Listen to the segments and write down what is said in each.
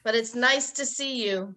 but it's nice to see you.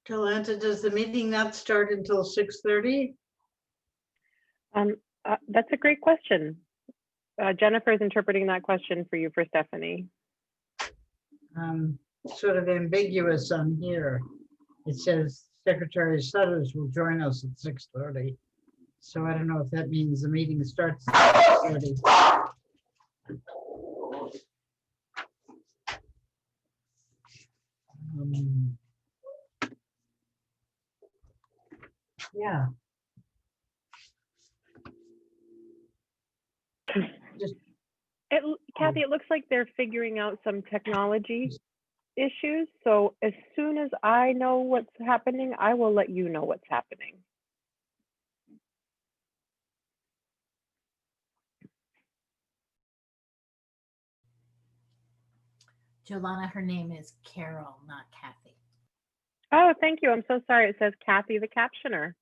Jolanta, does the meeting not start until 6:30? That's a great question. Jennifer is interpreting that question for you for Stephanie. Sort of ambiguous on here. It says Secretary Sudders will join us at 6:30. So I don't know if that means the meeting starts at 6:30. Yeah. Kathy, it looks like they're figuring out some technology issues. So as soon as I know what's happening, I will let you know what's happening. Jolana, her name is Carol, not Kathy. Oh, thank you. I'm so sorry. It says Kathy the captioner.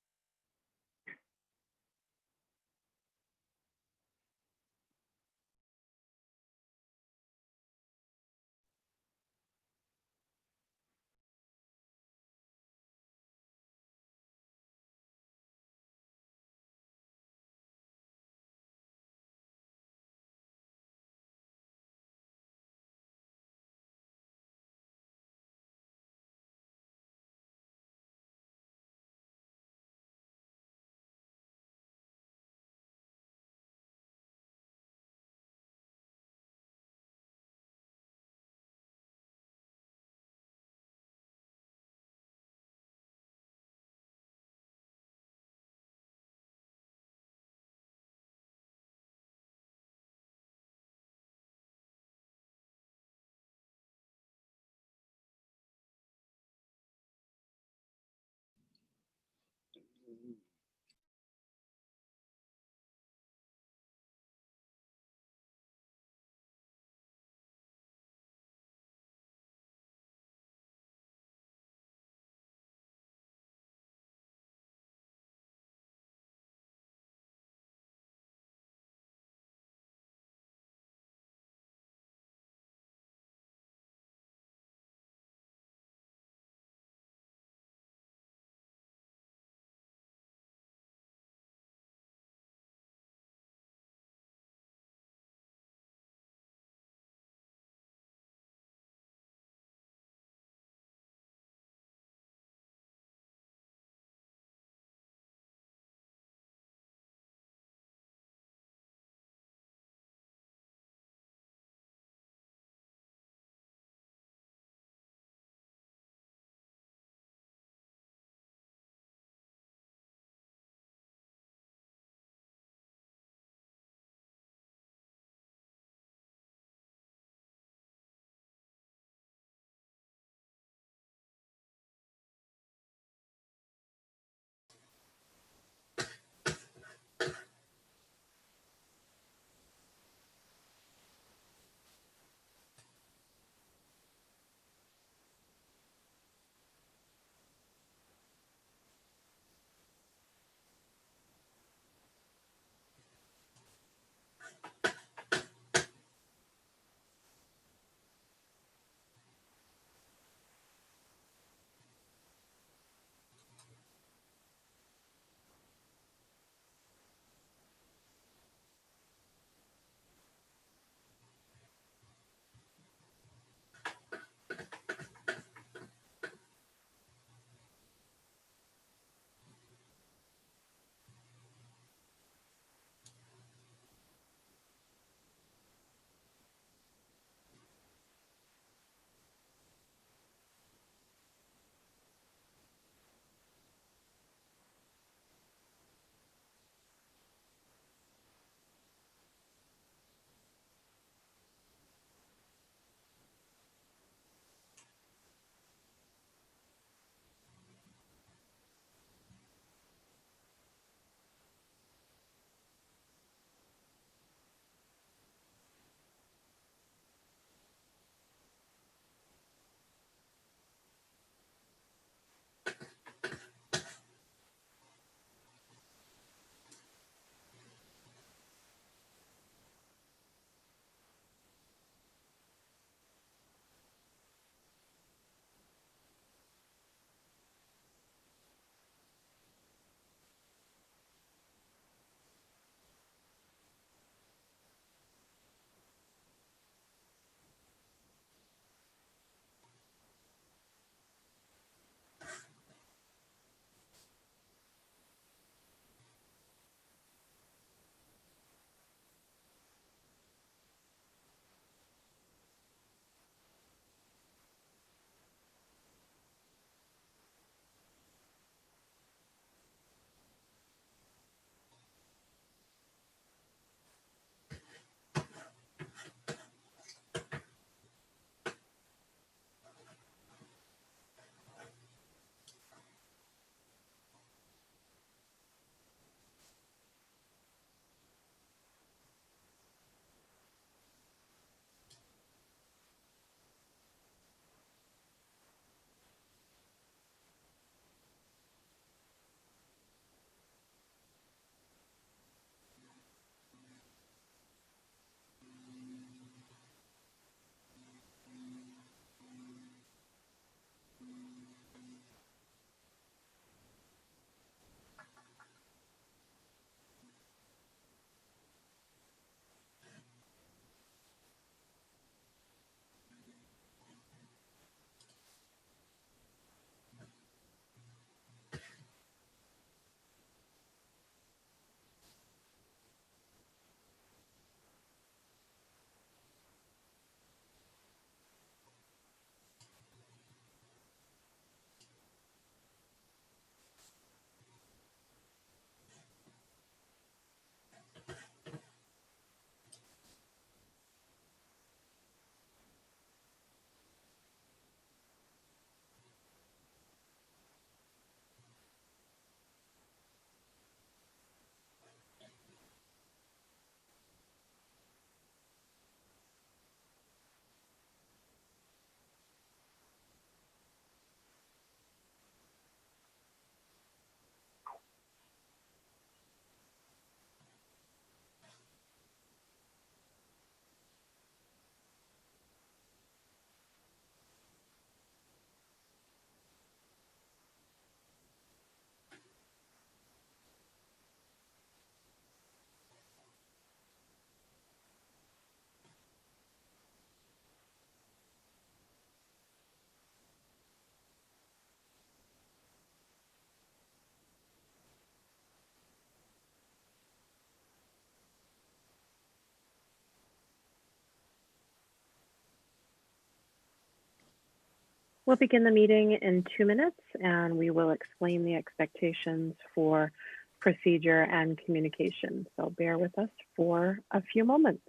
We'll begin the meeting in 2 minutes, and we will explain the expectations for procedure and communication. So bear with us for a few moments.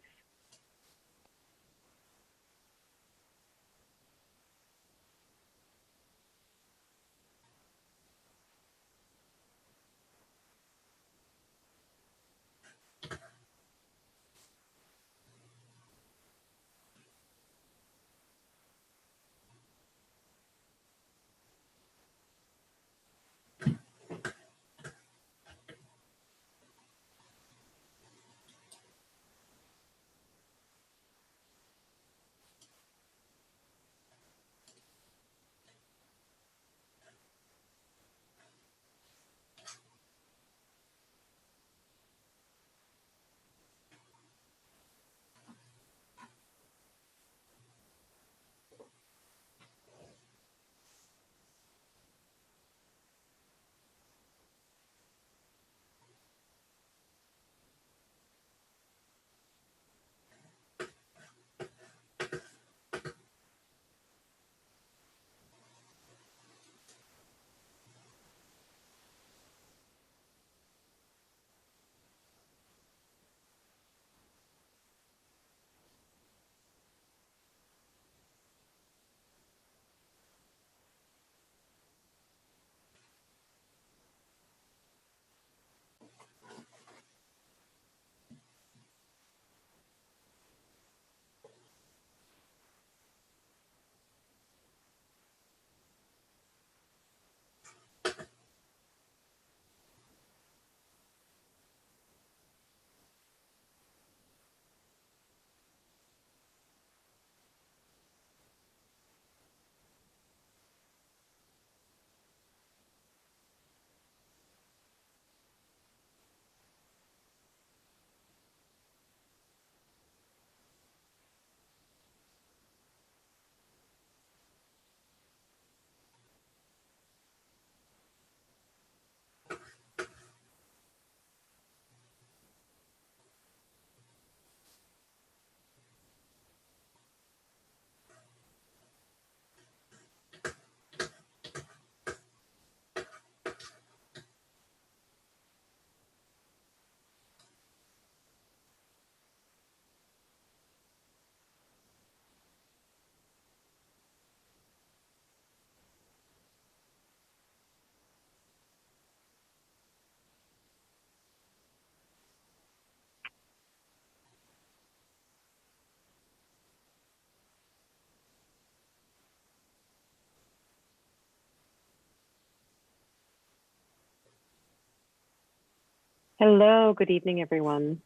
Hello, good evening, everyone.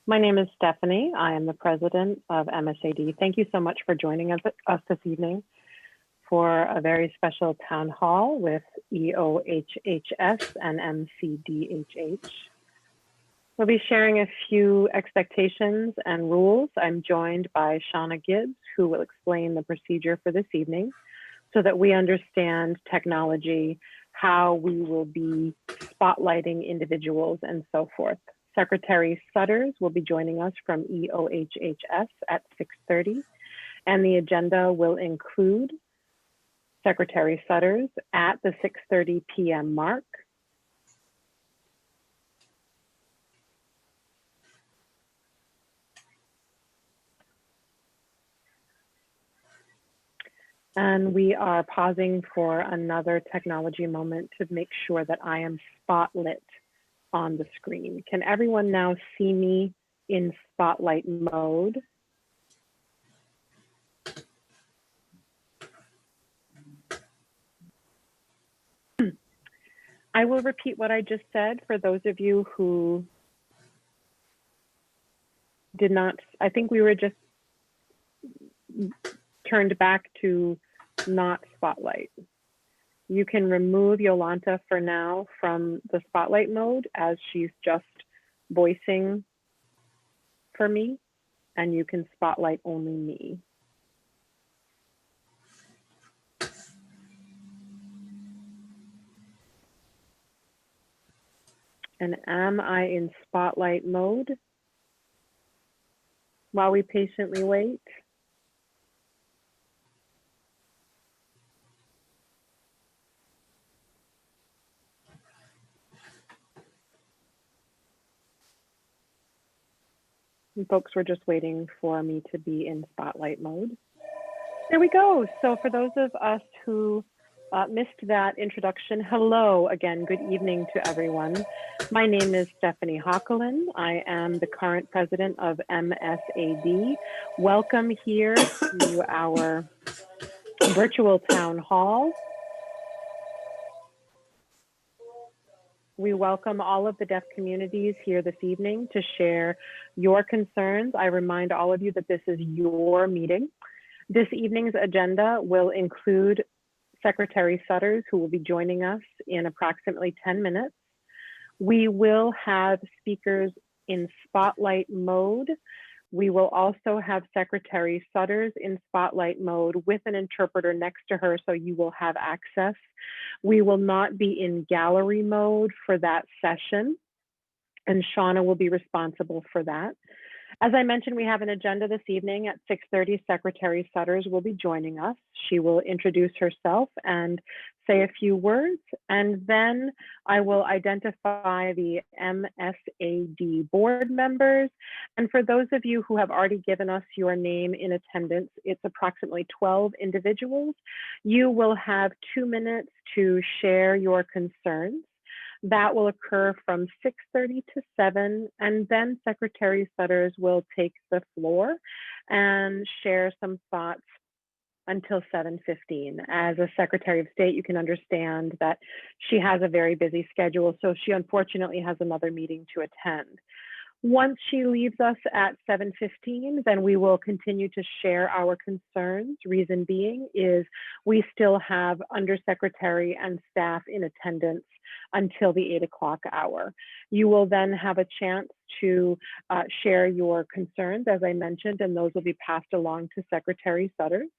My name is Stephanie. I am the president of MSAD. Thank you so much for joining us this evening for a very special town hall with EOHHS and MCDHH. We'll be sharing a few expectations and rules. I'm joined by Shauna Gibbs, who will explain the procedure for this evening so that we understand technology, how we will be spotlighting individuals and so forth. Secretary Sudders will be joining us from EOHHS at 6:30, and the agenda will include Secretary Sudders at the 6:30 p.m. mark. And we are pausing for another technology moment to make sure that I am spotlit on the screen. Can everyone now see me in spotlight mode? I will repeat what I just said for those of you who did not. I think we were just turned back to not spotlight. You can remove Yolanta for now from the spotlight mode as she's just voicing for me, and you can spotlight only me. And am I in spotlight mode while we patiently wait? And folks were just waiting for me to be in spotlight mode. There we go. So for those of us who missed that introduction, hello again, good evening to everyone. My name is Stephanie Hockelin. I am the current president of MSAD. Welcome here to our virtual town hall. We welcome all of the deaf communities here this evening to share your concerns. I remind all of you that this is your meeting. This evening's agenda will include Secretary Sudders, who will be joining us in approximately 10 minutes. We will have speakers in spotlight mode. We will also have Secretary Sudders in spotlight mode with an interpreter next to her, so you will have access. We will not be in gallery mode for that session, and Shauna will be responsible for that. As I mentioned, we have an agenda this evening at 6:30. Secretary Sudders will be joining us. She will introduce herself and say a few words, and then I will identify the MSAD board members. And for those of you who have already given us your name in attendance, it's approximately 12 individuals. You will have 2 minutes to share your concerns. That will occur from 6:30 to 7, and then Secretary Sudders will take the floor and share some thoughts until 7:15. As a Secretary of State, you can understand that she has a very busy schedule, so she unfortunately has another meeting to attend. Once she leaves us at 7:15, then we will continue to share our concerns. Reason being is we still have undersecretary and staff in attendance until the 8 o'clock hour. You will then have a chance to share your concerns, as I mentioned, and those will be passed along to Secretary Sudders.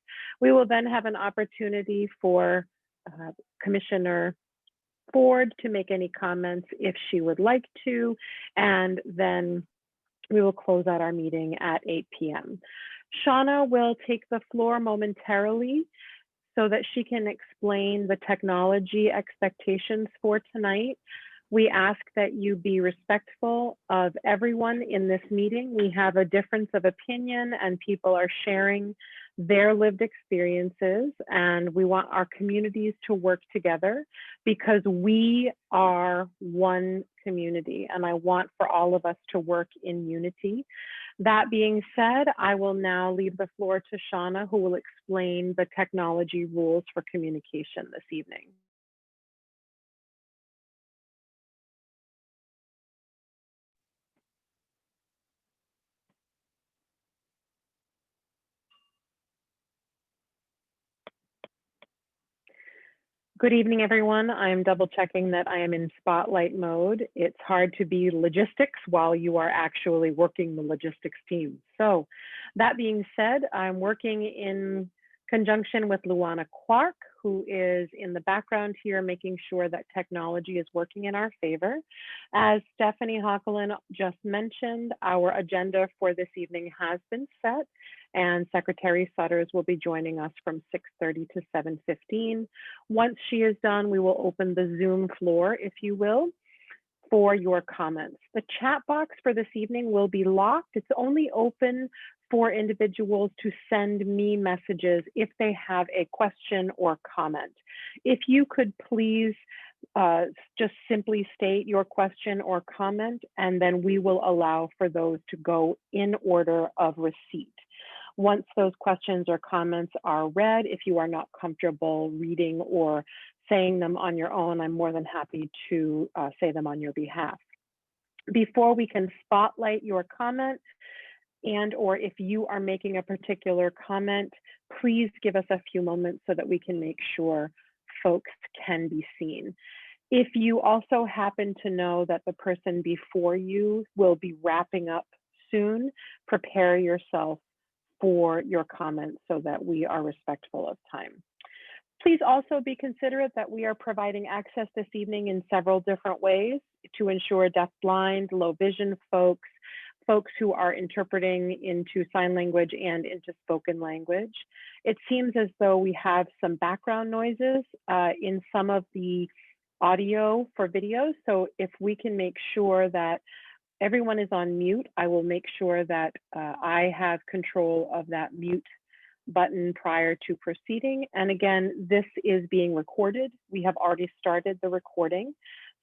We will then have an opportunity for Commissioner Ford to make any comments if she would like to, and then we will close out our meeting at 8 p.m. Shauna will take the floor momentarily so that she can explain the technology expectations for tonight. We ask that you be respectful of everyone in this meeting. We have a difference of opinion and people are sharing their lived experiences, and we want our communities to work together because we are one community, and I want for all of us to work in unity. That being said, I will now leave the floor to Shauna, who will explain the technology rules for communication this evening. Good evening, everyone. I am double checking that I am in spotlight mode. It's hard to be logistics while you are actually working the logistics team. So that being said, I'm working in conjunction with Luana Clark, who is in the background here, making sure that technology is working in our favor. As Stephanie Hockelin just mentioned, our agenda for this evening has been set, and Secretary Sudders will be joining us from 6:30 to 7:15. Once she is done, we will open the Zoom floor, if you will, for your comments. The chat box for this evening will be locked. It's only open for individuals to send me messages if they have a question or comment. If you could please just simply state your question or comment, and then we will allow for those to go in order of receipt. Once those questions or comments are read, if you are not comfortable reading or saying them on your own, I'm more than happy to say them on your behalf. Before we can spotlight your comment, and or if you are making a particular comment, please give us a few moments so that we can make sure folks can be seen. If you also happen to know that the person before you will be wrapping up soon, prepare yourself for your comments so that we are respectful of time. Please also be considerate that we are providing access this evening in several different ways to ensure deafblind, low vision folks, folks who are interpreting into sign language and into spoken language. It seems as though we have some background noises in some of the audio for videos. So if we can make sure that everyone is on mute, I will make sure that I have control of that mute button prior to proceeding. And again, this is being recorded. We have already started the recording.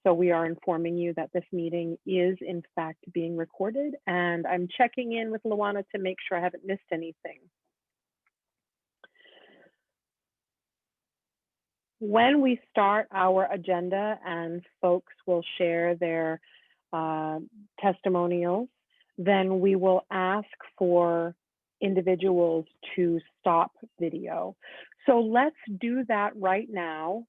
So we are informing you that this meeting is in fact being recorded, and I'm checking in with Luana to make sure I haven't missed anything. When we start our agenda and folks will share their testimonials, then we will ask for individuals to stop video. So let's do that right now.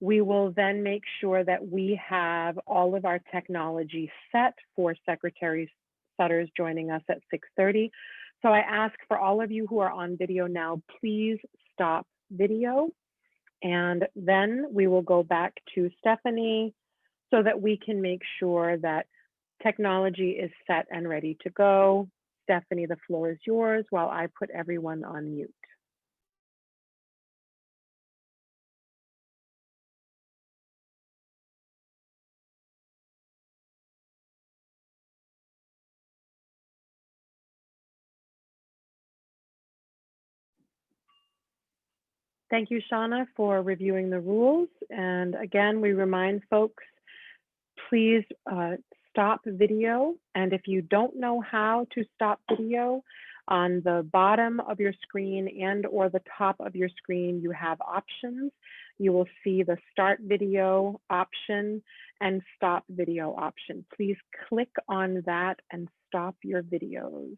We will then make sure that we have all of our technology set for Secretary Sudders joining us at 6:30. So I ask for all of you who are on video now, please stop video. And then we will go back to Stephanie so that we can make sure that technology is set and ready to go. Stephanie, the floor is yours while I put everyone on mute. Thank you, Shauna, for reviewing the rules. And again, we remind folks, please stop video. And if you don't know how to stop video, on the bottom of your screen and or the top of your screen, you have options. You will see the start video option and stop video option. Please click on that and stop your videos.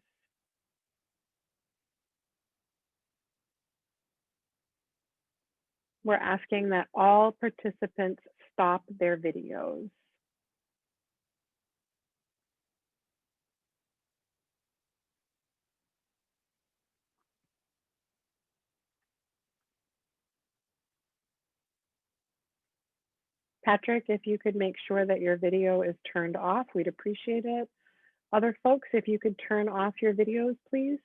We're asking that all participants stop their videos. Patrick, if you could make sure that your video is turned off, we'd appreciate it. Other folks, if you could turn off your videos, please.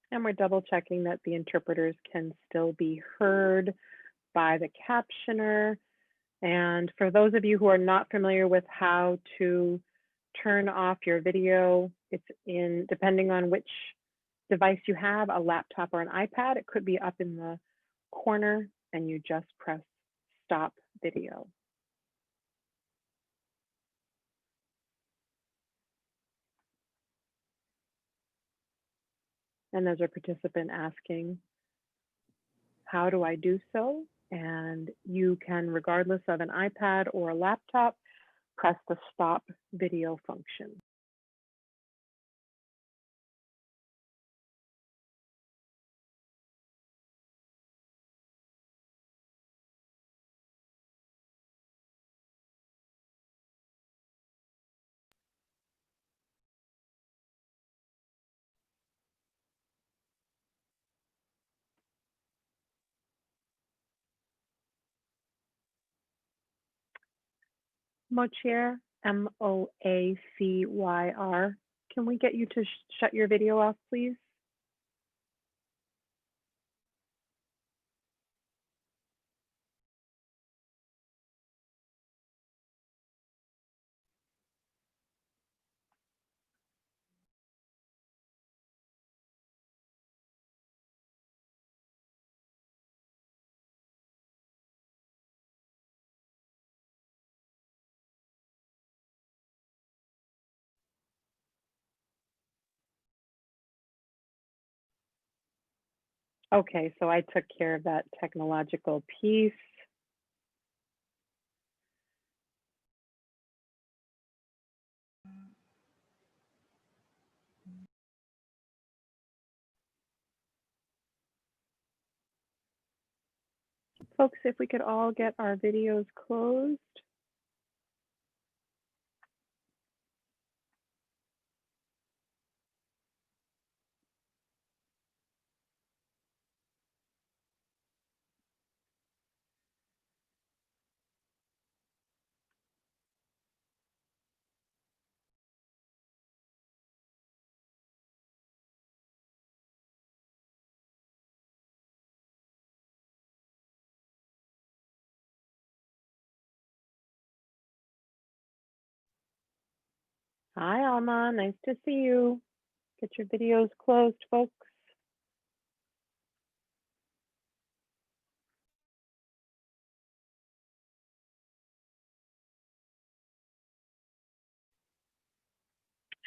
And we're double checking that the interpreters can still be heard by the captioner. And for those of you who are not familiar with how to turn off your video, it's in, depending on which device you have, a laptop or an iPad, it could be up in the corner and you just press stop video. And there's a participant asking, how do I do so? And you can, regardless of an iPad or a laptop, press the stop video function. Mochair, M-O-A-C-Y-R. Can we get you to shut your video off, please? Okay, so I took care of that technological piece. Folks, if we could all get our videos closed. Hi, Alma. Nice to see you. Get your videos closed, folks.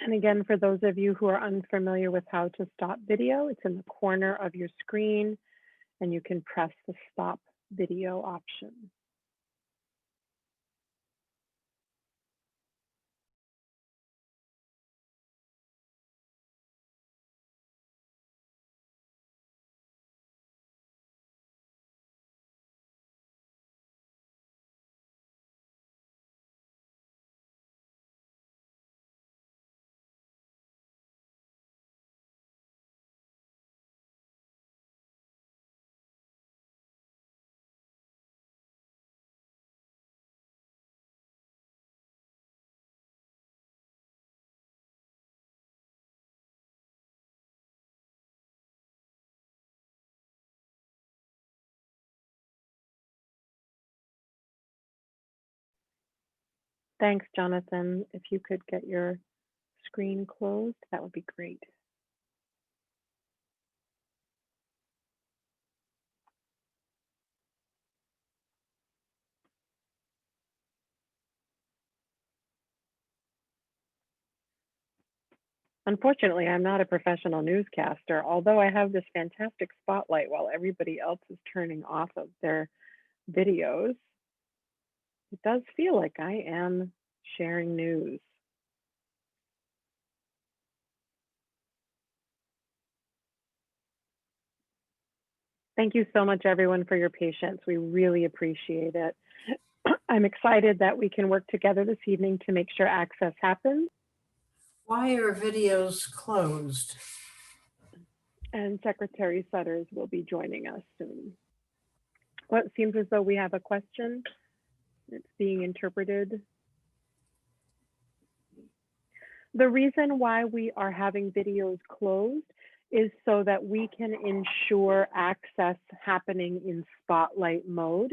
And again, for those of you who are unfamiliar with how to stop video, it's in the corner of your screen, and you can press the stop video option. Thanks, Jonathan. If you could get your screen closed, that would be great. Unfortunately, I'm not a professional newscaster, although I have this fantastic spotlight while everybody else is turning off of their videos. It does feel like I am sharing news. Thank you so much, everyone, for your patience. We really appreciate it. I'm excited that we can work together this evening to make sure access happens. Why are videos closed? And Secretary Sudders will be joining us soon. Well, it seems as though we have a question. It's being interpreted. The reason why we are having videos closed is so that we can ensure access happening in spotlight mode.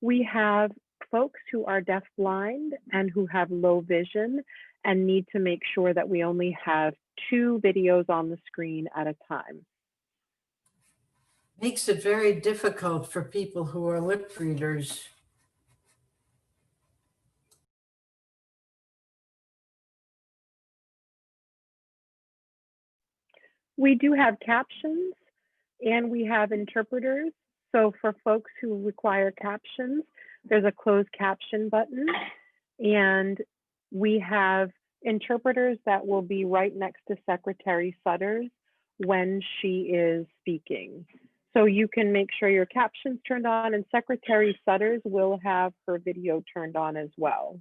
We have folks who are deafblind and who have low vision and need to make sure that we only have 2 videos on the screen at a time. Makes it very difficult for people who are lip readers. We do have captions and we have interpreters. So for folks who require captions, there's a closed caption button, and we have interpreters that will be right next to Secretary Sudders when she is speaking. So you can make sure your captions turned on, and Secretary Sudders will have her video turned on as well.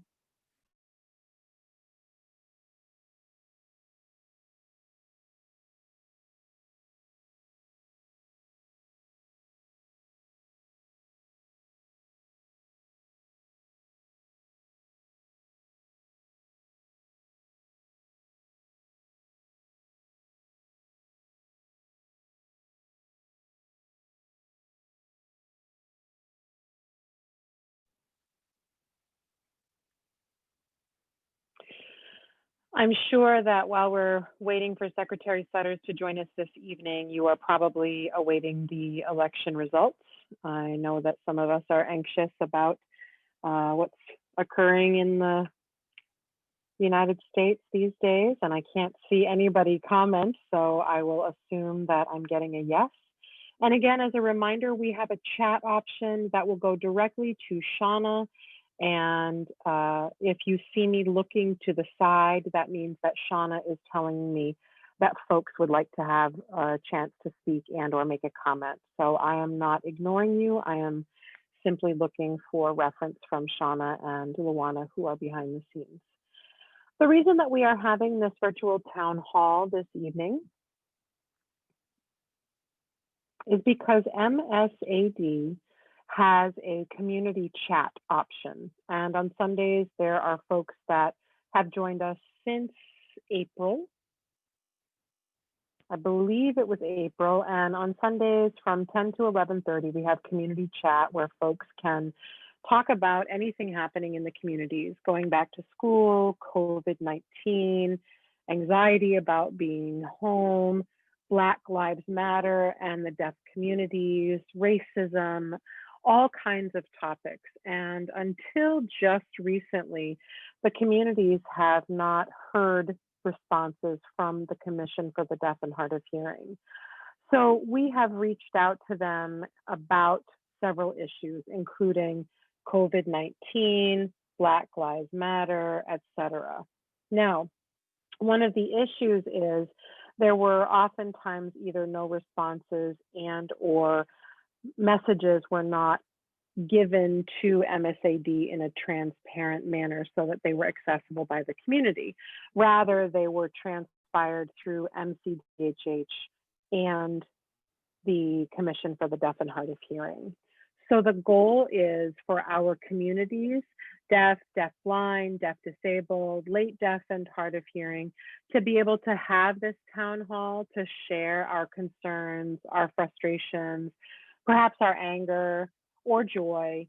I'm sure that while we're waiting for Secretary Sudders to join us this evening, you are probably awaiting the election results. I know that some of us are anxious about what's occurring in the United States these days, and I can't see anybody comment, so I will assume that I'm getting a yes. And again, as a reminder, we have a chat option that will go directly to Shauna. And if you see me looking to the side, that means that Shauna is telling me that folks would like to have a chance to speak and or make a comment. So I am not ignoring you. I am simply looking for reference from Shauna and Luana, who are behind the scenes. The reason that we are having this virtual town hall this evening is because MSAD has a community chat option. And on Sundays, there are folks that have joined us since April. I believe it was April. And on Sundays from 10 to 11:30, we have community chat where folks can talk about anything happening in the communities, going back to school, COVID-19, anxiety about being home, Black Lives Matter and the deaf communities, racism, all kinds of topics. And until just recently, the communities have not heard responses from the Commission for the Deaf and Hard of Hearing. So we have reached out to them about several issues, including COVID-19, Black Lives Matter, etc. Now, one of the issues is there were oftentimes either no responses and or messages were not given to MSAD in a transparent manner so that they were accessible by the community. Rather, they were transpired through MCDHH and the Commission for the Deaf and Hard of Hearing. So the goal is for our communities, deaf, deaf-blind, deaf-disabled, late deaf and hard of hearing, to be able to have this town hall to share our concerns, our frustrations, perhaps our anger or joy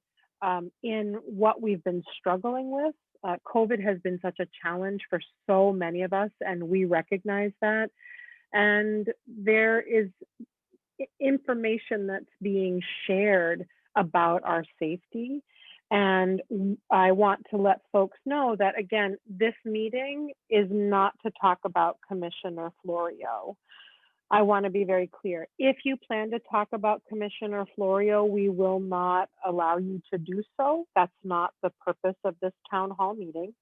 in what we've been struggling with. COVID has been such a challenge for so many of us, and we recognize that. And there is information that's being shared about our safety. And I want to let folks know that, again, this meeting is not to talk about Commissioner Florio. I want to be very clear. If you plan to talk about Commissioner Florio, we will not allow you to do so. That's not the purpose of this town hall meeting.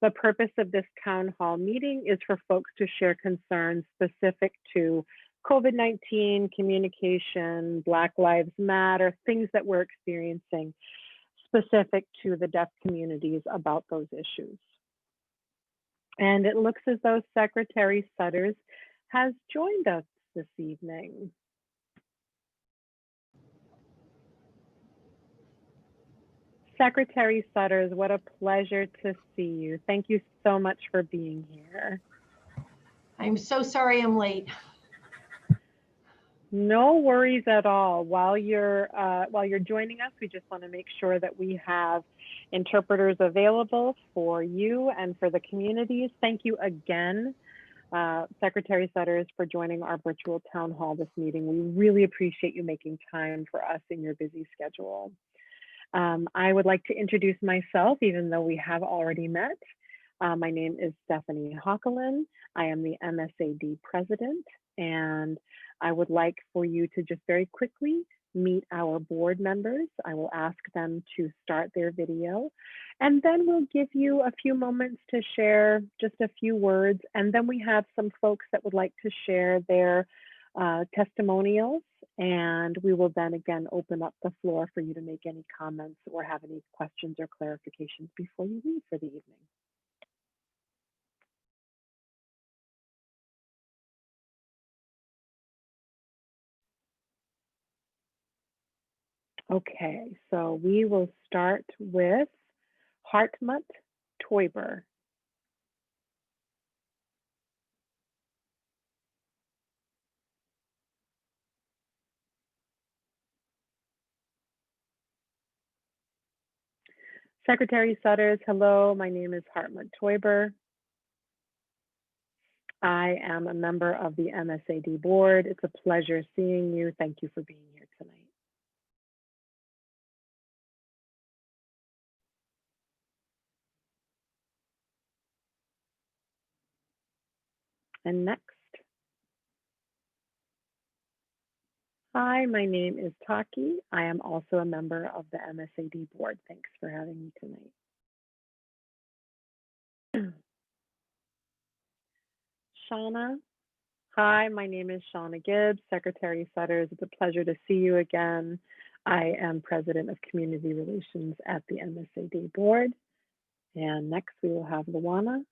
The purpose of this town hall meeting is for folks to share concerns specific to COVID-19, communication, Black Lives Matter, things that we're experiencing specific to the deaf communities about those issues. And it looks as though Secretary Sudders has joined us this evening. Secretary Sudders, what a pleasure to see you. Thank you so much for being here. I'm so sorry I'm late. No worries at all. While you're joining us, we just want to make sure that we have interpreters available for you and for the communities. Thank you again, Secretary Sudders, for joining our virtual town hall this meeting. We really appreciate you making time for us in your busy schedule. I would like to introduce myself, even though we have already met. My name is Stephanie Hockelin. I am the MSAD president, and I would like for you to just very quickly meet our board members. I will ask them to start their video, and then we'll give you a few moments to share just a few words. And then we have some folks that would like to share their testimonials, and we will then again open up the floor for you to make any comments or have any questions or clarifications before you leave for the evening. Okay, so we will start with Hartmut Teuber. Secretary Sudders, hello, my name is Hartmut Teuber. I am a member of the MSAD board. It's a pleasure seeing you. Thank you for being here tonight. And next. Hi, my name is Taki. I am also a member of the MSAD board. Thanks for having me tonight. Shauna. Hi, my name is Shauna Gibbs, Secretary Sudders. It's a pleasure to see you again. I am President of Community Relations at the MSAD board. And next we will have Luana.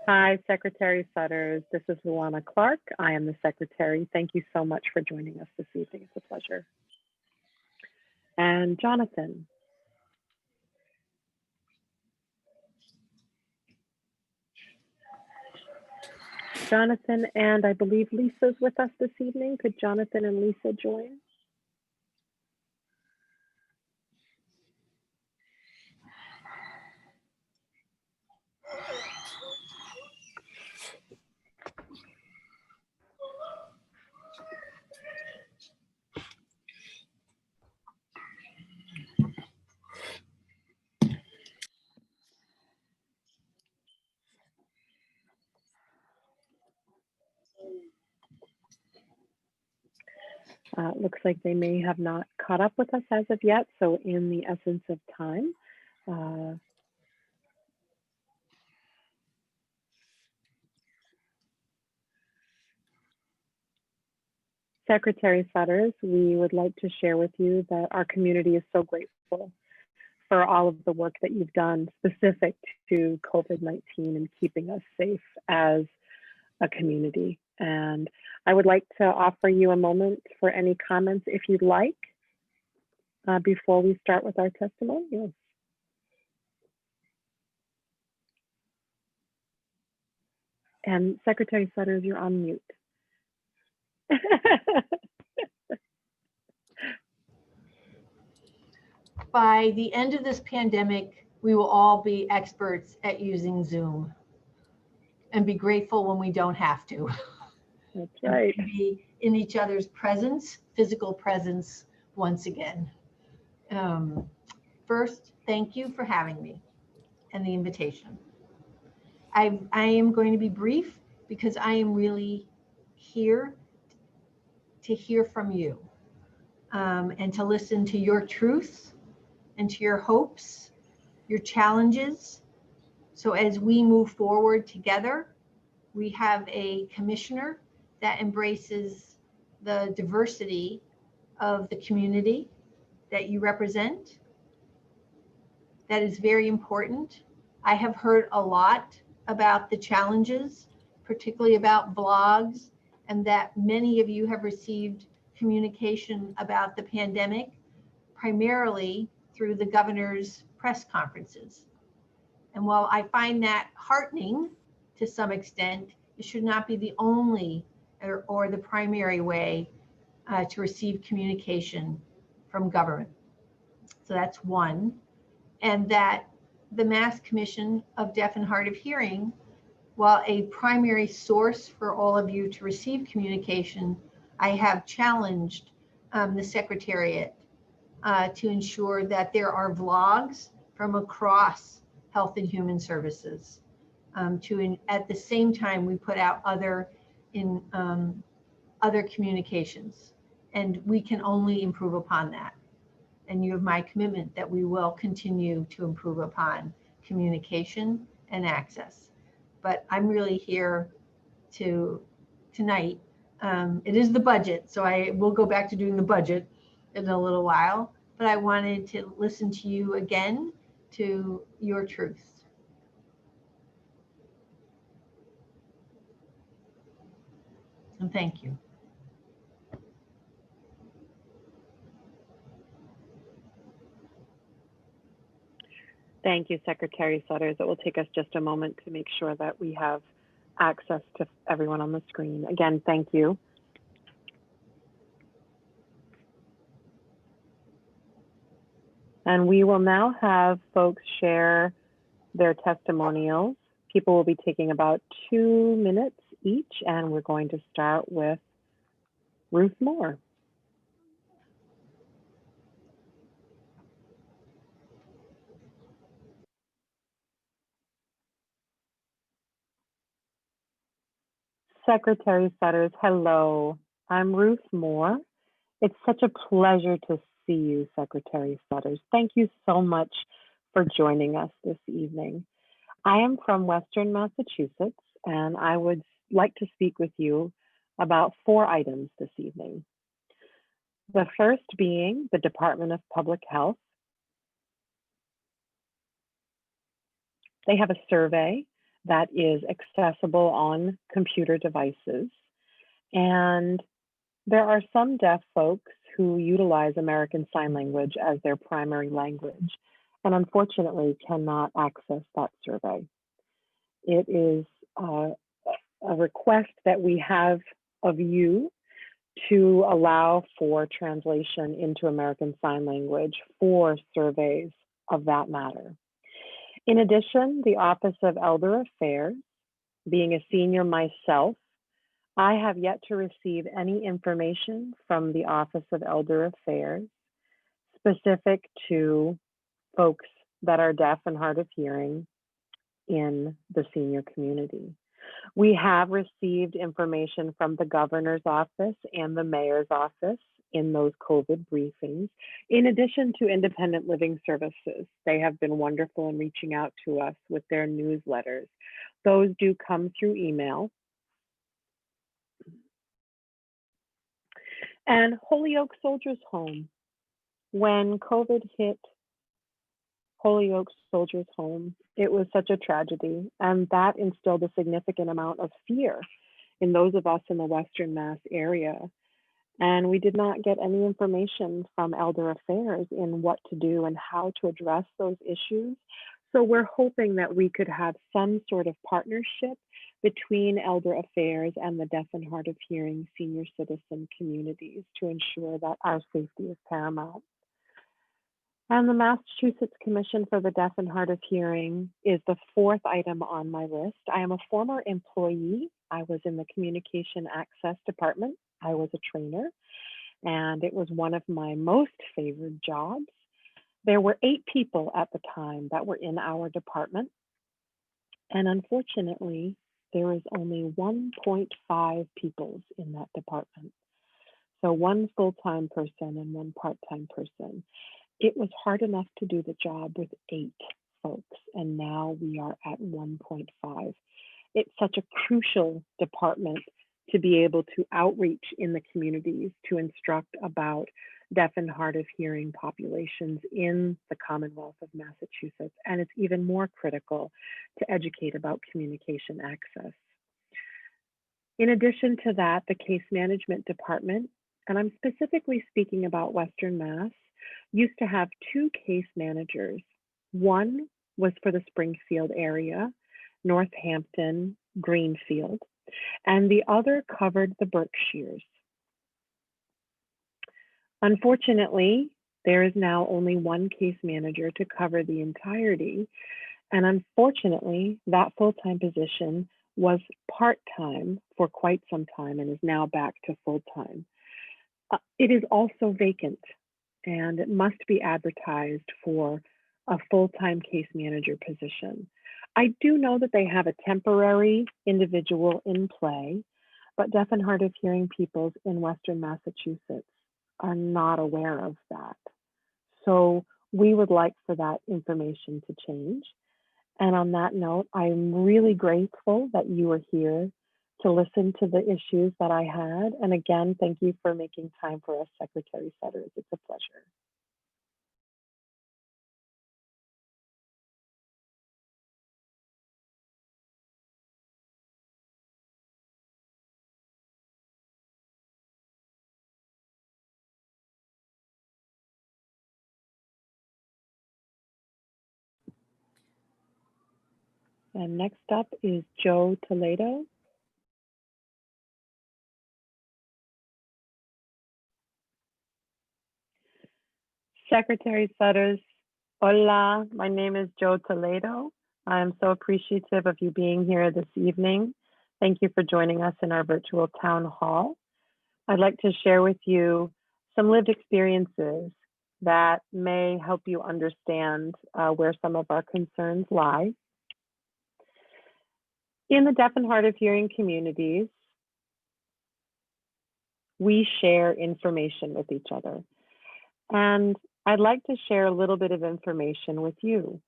Hi, Secretary Sudders. This is Luana Clark. I am the Secretary. Thank you so much for joining us this evening. It's a pleasure. And Jonathan. Jonathan, and I believe Lisa's with us this evening. Could Jonathan and Lisa join? Looks like they may have not caught up with us as of yet. So in the essence of time, Secretary Sudders, we would like to share with you that our community is so grateful for all of the work that you've done specific to COVID-19 and keeping us safe as a community. And I would like to offer you a moment for any comments if you'd like before we start with our testimonials. And Secretary Sudders, you're on mute. By the end of this pandemic, we will all be experts at using Zoom and be grateful when we don't have to. That's right. And be in each other's presence, physical presence once again. First, thank you for having me and the invitation. I am going to be brief because I am really here to hear from you and to listen to your truths and to your hopes, your challenges. So as we move forward together, we have a commissioner that embraces the diversity of the community that you represent. That is very important. I have heard a lot about the challenges, particularly about blogs, and that many of you have received communication about the pandemic, primarily through the governor's press conferences. And while I find that heartening to some extent, it should not be the only or the primary way to receive communication from government. So that's one. And that the Mass Commission of Deaf and Hard of Hearing, while a primary source for all of you to receive communication, I have challenged the Secretariat to ensure that there are vlogs from across Health and Human Services. At the same time, we put out other communications, and we can only improve upon that. And you have my commitment that we will continue to improve upon communication and access. But I'm really here tonight. It is the budget, so I will go back to doing the budget in a little while, but I wanted to listen to you again, to your truths. And thank you. Thank you, Secretary Sudders. It will take us just a moment to make sure that we have access to everyone on the screen. Again, thank you. And we will now have folks share their testimonials. People will be taking about 2 minutes each, and we're going to start with Ruth Moore. Secretary Sudders, hello. I'm Ruth Moore. It's such a pleasure to see you, Secretary Sudders. Thank you so much for joining us this evening. I am from Western Massachusetts, and I would like to speak with you about 4 items this evening. The first being the Department of Public Health. They have a survey that is accessible on computer devices. And there are some deaf folks who utilize American Sign Language as their primary language, and unfortunately cannot access that survey. It is a request that we have of you to allow for translation into American Sign Language for surveys of that matter. In addition, the Office of Elder Affairs, being a senior myself, I have yet to receive any information from the Office of Elder Affairs specific to folks that are deaf and hard of hearing in the senior community. We have received information from the governor's office and the mayor's office in those COVID briefings, in addition to independent living services. They have been wonderful in reaching out to us with their newsletters. Those do come through email. And Holyoke Soldiers Home. When COVID hit Holyoke Soldiers Home, it was such a tragedy, and that instilled a significant amount of fear in those of us in the Western Mass area. And we did not get any information from Elder Affairs in what to do and how to address those issues. So we're hoping that we could have some sort of partnership between Elder Affairs and the deaf and hard of hearing senior citizen communities to ensure that our safety is paramount. And the Massachusetts Commission for the Deaf and Hard of Hearing is the fourth item on my list. I am a former employee. I was in the Communication Access Department. I was a trainer, and it was one of my most favored jobs. There were 8 people at the time that were in our department. And unfortunately, there is only 1.5 people in that department. So 1 full-time person and 1 part-time person. It was hard enough to do the job with 8 folks, and now we are at 1.5. It's such a crucial department to be able to outreach in the communities to instruct about deaf and hard of hearing populations in the Commonwealth of Massachusetts. And it's even more critical to educate about communication access. In addition to that, the case management department, and I'm specifically speaking about Western Mass, used to have 2 case managers. One was for the Springfield area, Northampton, Greenfield, and the other covered the Berkshires. Unfortunately, there is now only 1 case manager to cover the entirety. And unfortunately, that full-time position was part-time for quite some time and is now back to full-time. It is also vacant, and it must be advertised for a full-time case manager position. I do know that they have a temporary individual in play, but deaf and hard of hearing peoples in Western Massachusetts are not aware of that. So we would like for that information to change. And on that note, I'm really grateful that you were here to listen to the issues that I had. And again, thank you for making time for us, Secretary Sudders. It's a pleasure. And next up is Joe Toledo. Secretary Sudders, hola, my name is Joe Toledo. I am so appreciative of you being here this evening. Thank you for joining us in our virtual town hall. I'd like to share with you some lived experiences that may help you understand where some of our concerns lie. In the deaf and hard of hearing communities, we share information with each other. And I'd like to share a little bit of information with you.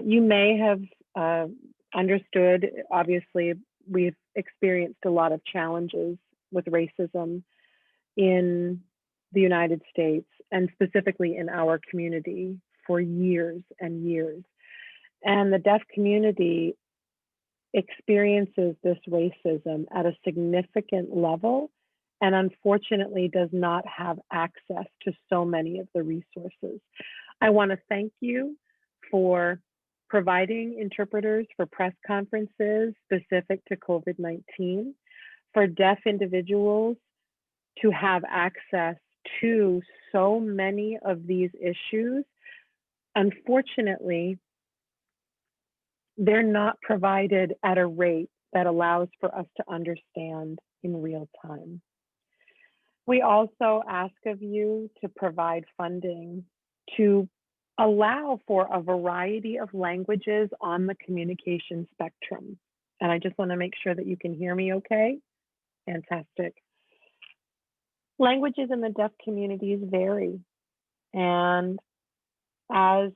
You may have understood, obviously, we've experienced a lot of challenges with racism in the United States, and specifically in our community for years and years. And the deaf community experiences this racism at a significant level, and unfortunately does not have access to so many of the resources. I want to thank you for providing interpreters for press conferences specific to COVID-19, for deaf individuals to have access to so many of these issues. Unfortunately, they're not provided at a rate that allows for us to understand in real time. We also ask of you to provide funding to allow for a variety of languages on the communication spectrum. And I just want to make sure that you can hear me okay. Fantastic. Languages in the deaf communities vary. And as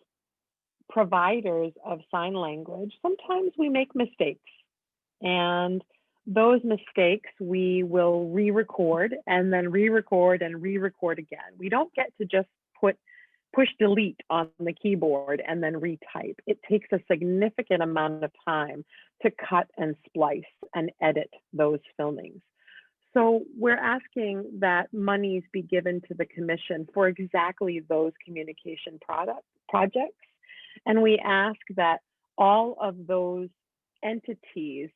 providers of sign language, sometimes we make mistakes. And those mistakes we will re-record and then re-record and re-record again. We don't get to just push delete on the keyboard and then retype. It takes a significant amount of time to cut and splice and edit those filmings. So we're asking that monies be given to the commission for exactly those communication projects. And we ask that all of those entities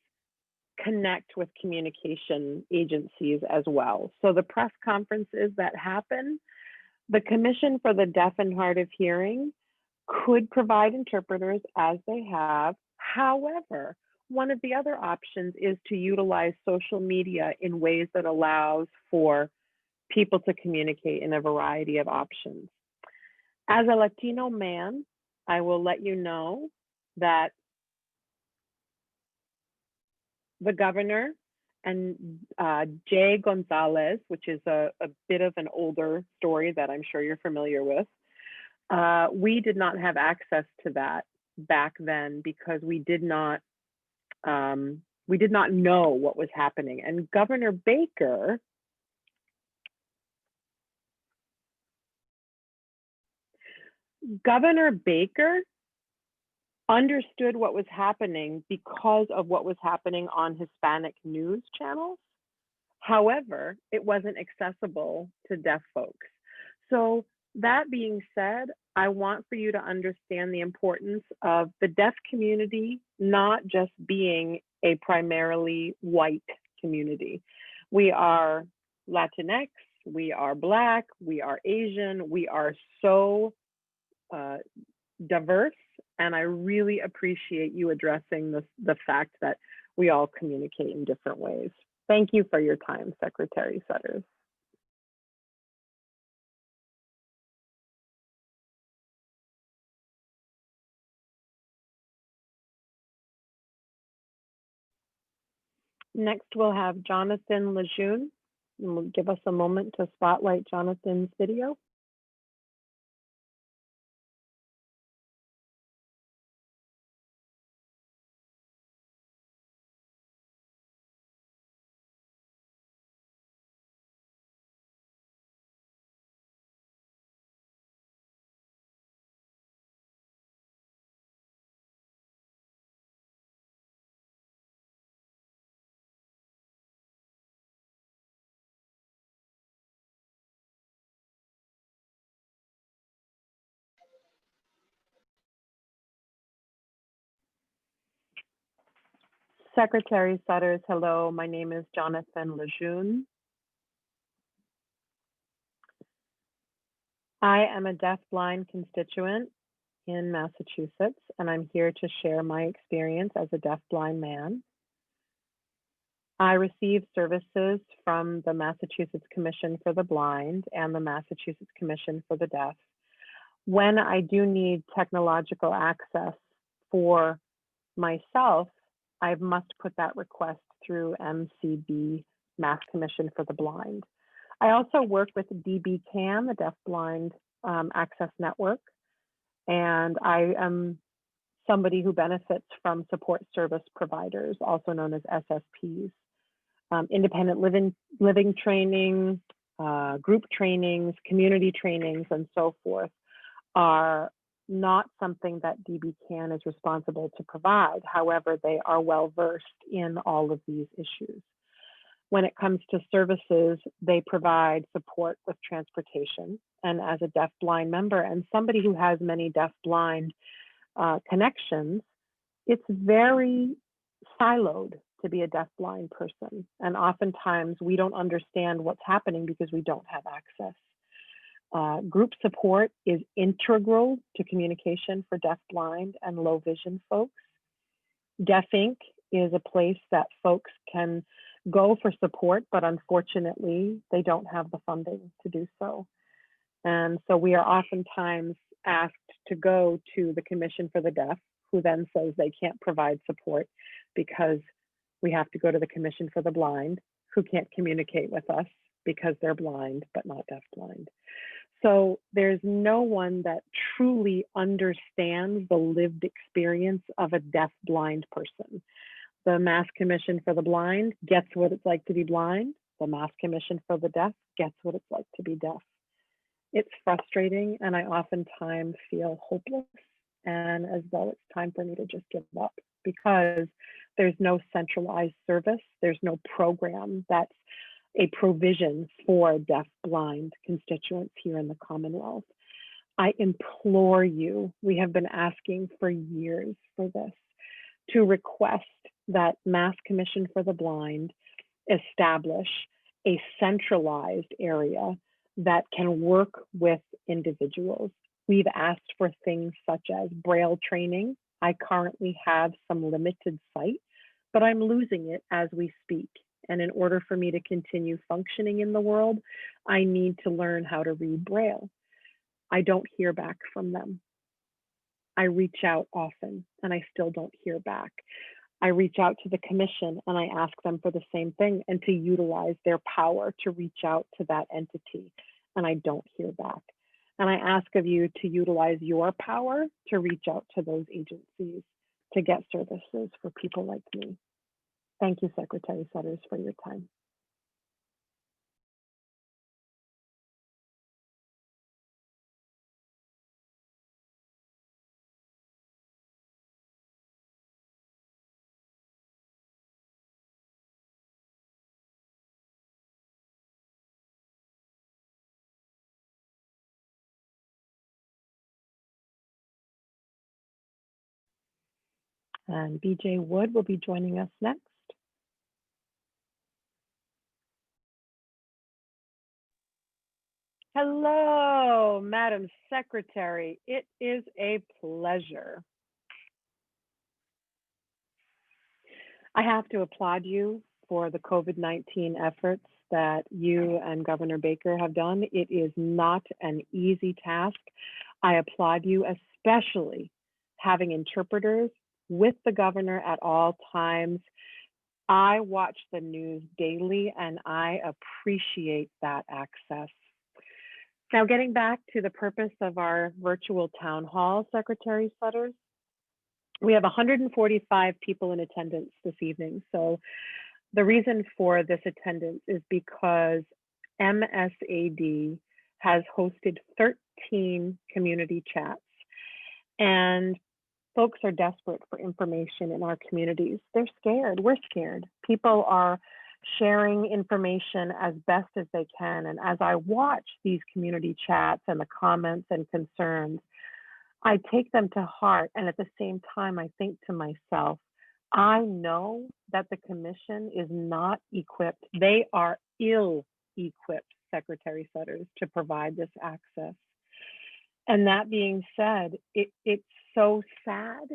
connect with communication agencies as well. So the press conferences that happen, the Commission for the Deaf and Hard of Hearing could provide interpreters as they have. However, one of the other options is to utilize social media in ways that allows for people to communicate in a variety of options. As a Latino man, I will let you know that the governor and Jay Gonzalez, which is a bit of an older story that I'm sure you're familiar with, we did not have access to that back then because we did not know what was happening. And Governor Baker understood what was happening because of what was happening on Hispanic news channels. However, it wasn't accessible to deaf folks. So that being said, I want for you to understand the importance of the deaf community not just being a primarily white community. We are Latinx, we are Black, we are Asian, we are so diverse, and I really appreciate you addressing the fact that we all communicate in different ways. Thank you for your time, Secretary Sudders. Next, we'll have Jonathan Lejeune, and we'll give us a moment to spotlight Jonathan's video. Secretary Sudders, hello, my name is Jonathan Lejeune. I am a deaf-blind constituent in Massachusetts, and I'm here to share my experience as a deaf-blind man. I receive services from the Massachusetts Commission for the Blind and the Massachusetts Commission for the Deaf. When I do need technological access for myself, I must put that request through MCB, Mass Commission for the Blind. I also work with DBCAN, the Deaf Blind Access Network, and I am somebody who benefits from support service providers, also known as SSPs. Independent living training, group trainings, community trainings, and so forth are not something that DBCAN is responsible to provide. However, they are well versed in all of these issues. When it comes to services, they provide support with transportation. And as a deaf-blind member and somebody who has many deaf-blind connections, it's very siloed to be a deafblind person. And oftentimes we don't understand what's happening because we don't have access. Group support is integral to communication for deafblind and low vision folks. Deaf Inc. is a place that folks can go for support, but unfortunately, they don't have the funding to do so. And so we are oftentimes asked to go to the Commission for the Deaf, who then says they can't provide support because we have to go to the Commission for the Blind, who can't communicate with us because they're blind, but not deafblind. So there's no one that truly understands the lived experience of a deaf-blind person. The Mass Commission for the Blind gets what it's like to be blind. The Mass Commission for the Deaf gets what it's like to be deaf. It's frustrating, and I oftentimes feel hopeless and as though it's time for me to just give up, because there's no centralized service. There's no program that's a provision for deaf-blind constituents here in the Commonwealth. I implore you, we have been asking for years for this, to request that Mass Commission for the Blind establish a centralized area that can work with individuals. We've asked for things such as Braille training. I currently have some limited sight, but I'm losing it as we speak. And in order for me to continue functioning in the world, I need to learn how to read Braille. I don't hear back from them. I reach out often and I still don't hear back. I reach out to the commission and I ask them for the same thing and to utilize their power to reach out to that entity, and I don't hear back. And I ask of you to utilize your power to reach out to those agencies to get services for people like me. Thank you, Secretary Sudders, for your time. And BJ Wood will be joining us next. Hello, Madam Secretary. It is a pleasure. I have to applaud you for the COVID-19 efforts that you and Governor Baker have done. It is not an easy task. I applaud you, especially having interpreters with the governor at all times. I watch the news daily and I appreciate that access. Now, getting back to the purpose of our virtual town hall, Secretary Sudders, we have 145 people in attendance this evening. So the reason for this attendance is because MSAD has hosted 13 community chats, and folks are desperate for information in our communities. They're scared. We're scared. People are sharing information as best as they can. And as I watch these community chats and the comments and concerns, I take them to heart. And at the same time, I think to myself, I know that the commission is not equipped. They are ill-equipped, Secretary Sudders, to provide this access. And that being said, it's so sad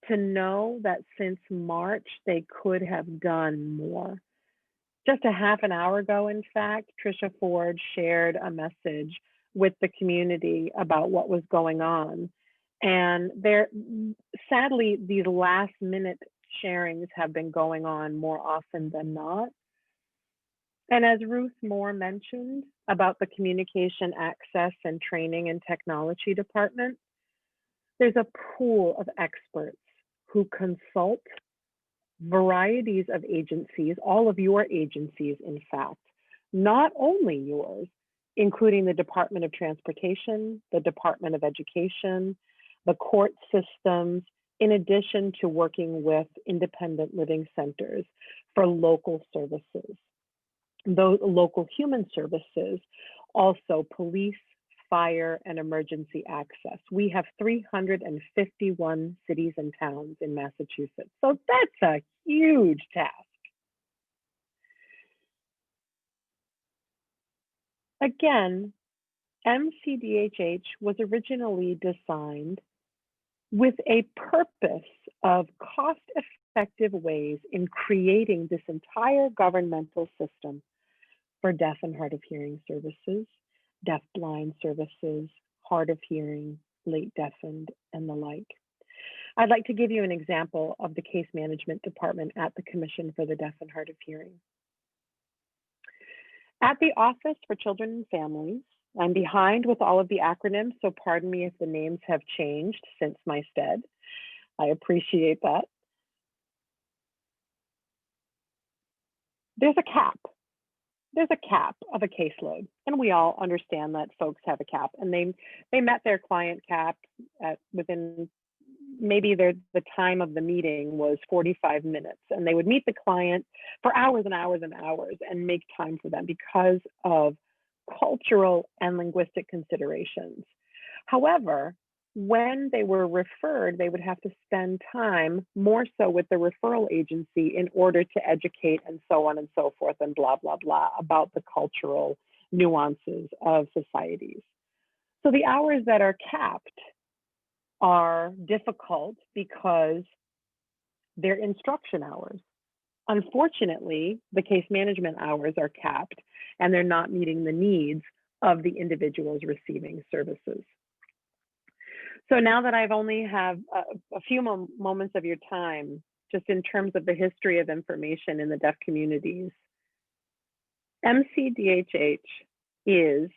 to know that since March, they could have done more. Just a half an hour ago, in fact, Tricia Ford shared a message with the community about what was going on. And sadly, these last minute sharings have been going on more often than not. And as Ruth Moore mentioned about the Communication Access and Training and Technology Department, there's a pool of experts who consult varieties of agencies, all of your agencies, in fact, not only yours, including the Department of Transportation, the Department of Education, the court systems, in addition to working with independent living centers for local services. Those local human services, also police, fire, and emergency access. We have 351 cities and towns in Massachusetts. So that's a huge task. Again, MCDHH was originally designed with a purpose of cost-effective ways in creating this entire governmental system for deaf and hard of hearing services, deaf-blind services, hard of hearing, late deafened, and the like. I'd like to give you an example of the case management department at the Commission for the Deaf and Hard of Hearing. At the Office for Children and Families, I'm behind with all of the acronyms, so pardon me if the names have changed since my stead. I appreciate that. There's a cap. There's a cap of a caseload, and we all understand that folks have a cap, and they met their client cap within maybe the time of the meeting was 45 minutes, and they would meet the client for hours and hours and hours and make time for them because of cultural and linguistic considerations. However, when they were referred, they would have to spend time more so with the referral agency in order to educate and so on and so forth and blah, blah, blah about the cultural nuances of societies. So the hours that are capped are difficult because they're instruction hours. Unfortunately, the case management hours are capped and they're not meeting the needs of the individuals receiving services. So now that I've only have a few moments of your time, just in terms of the history of information in the deaf communities, MCDHH is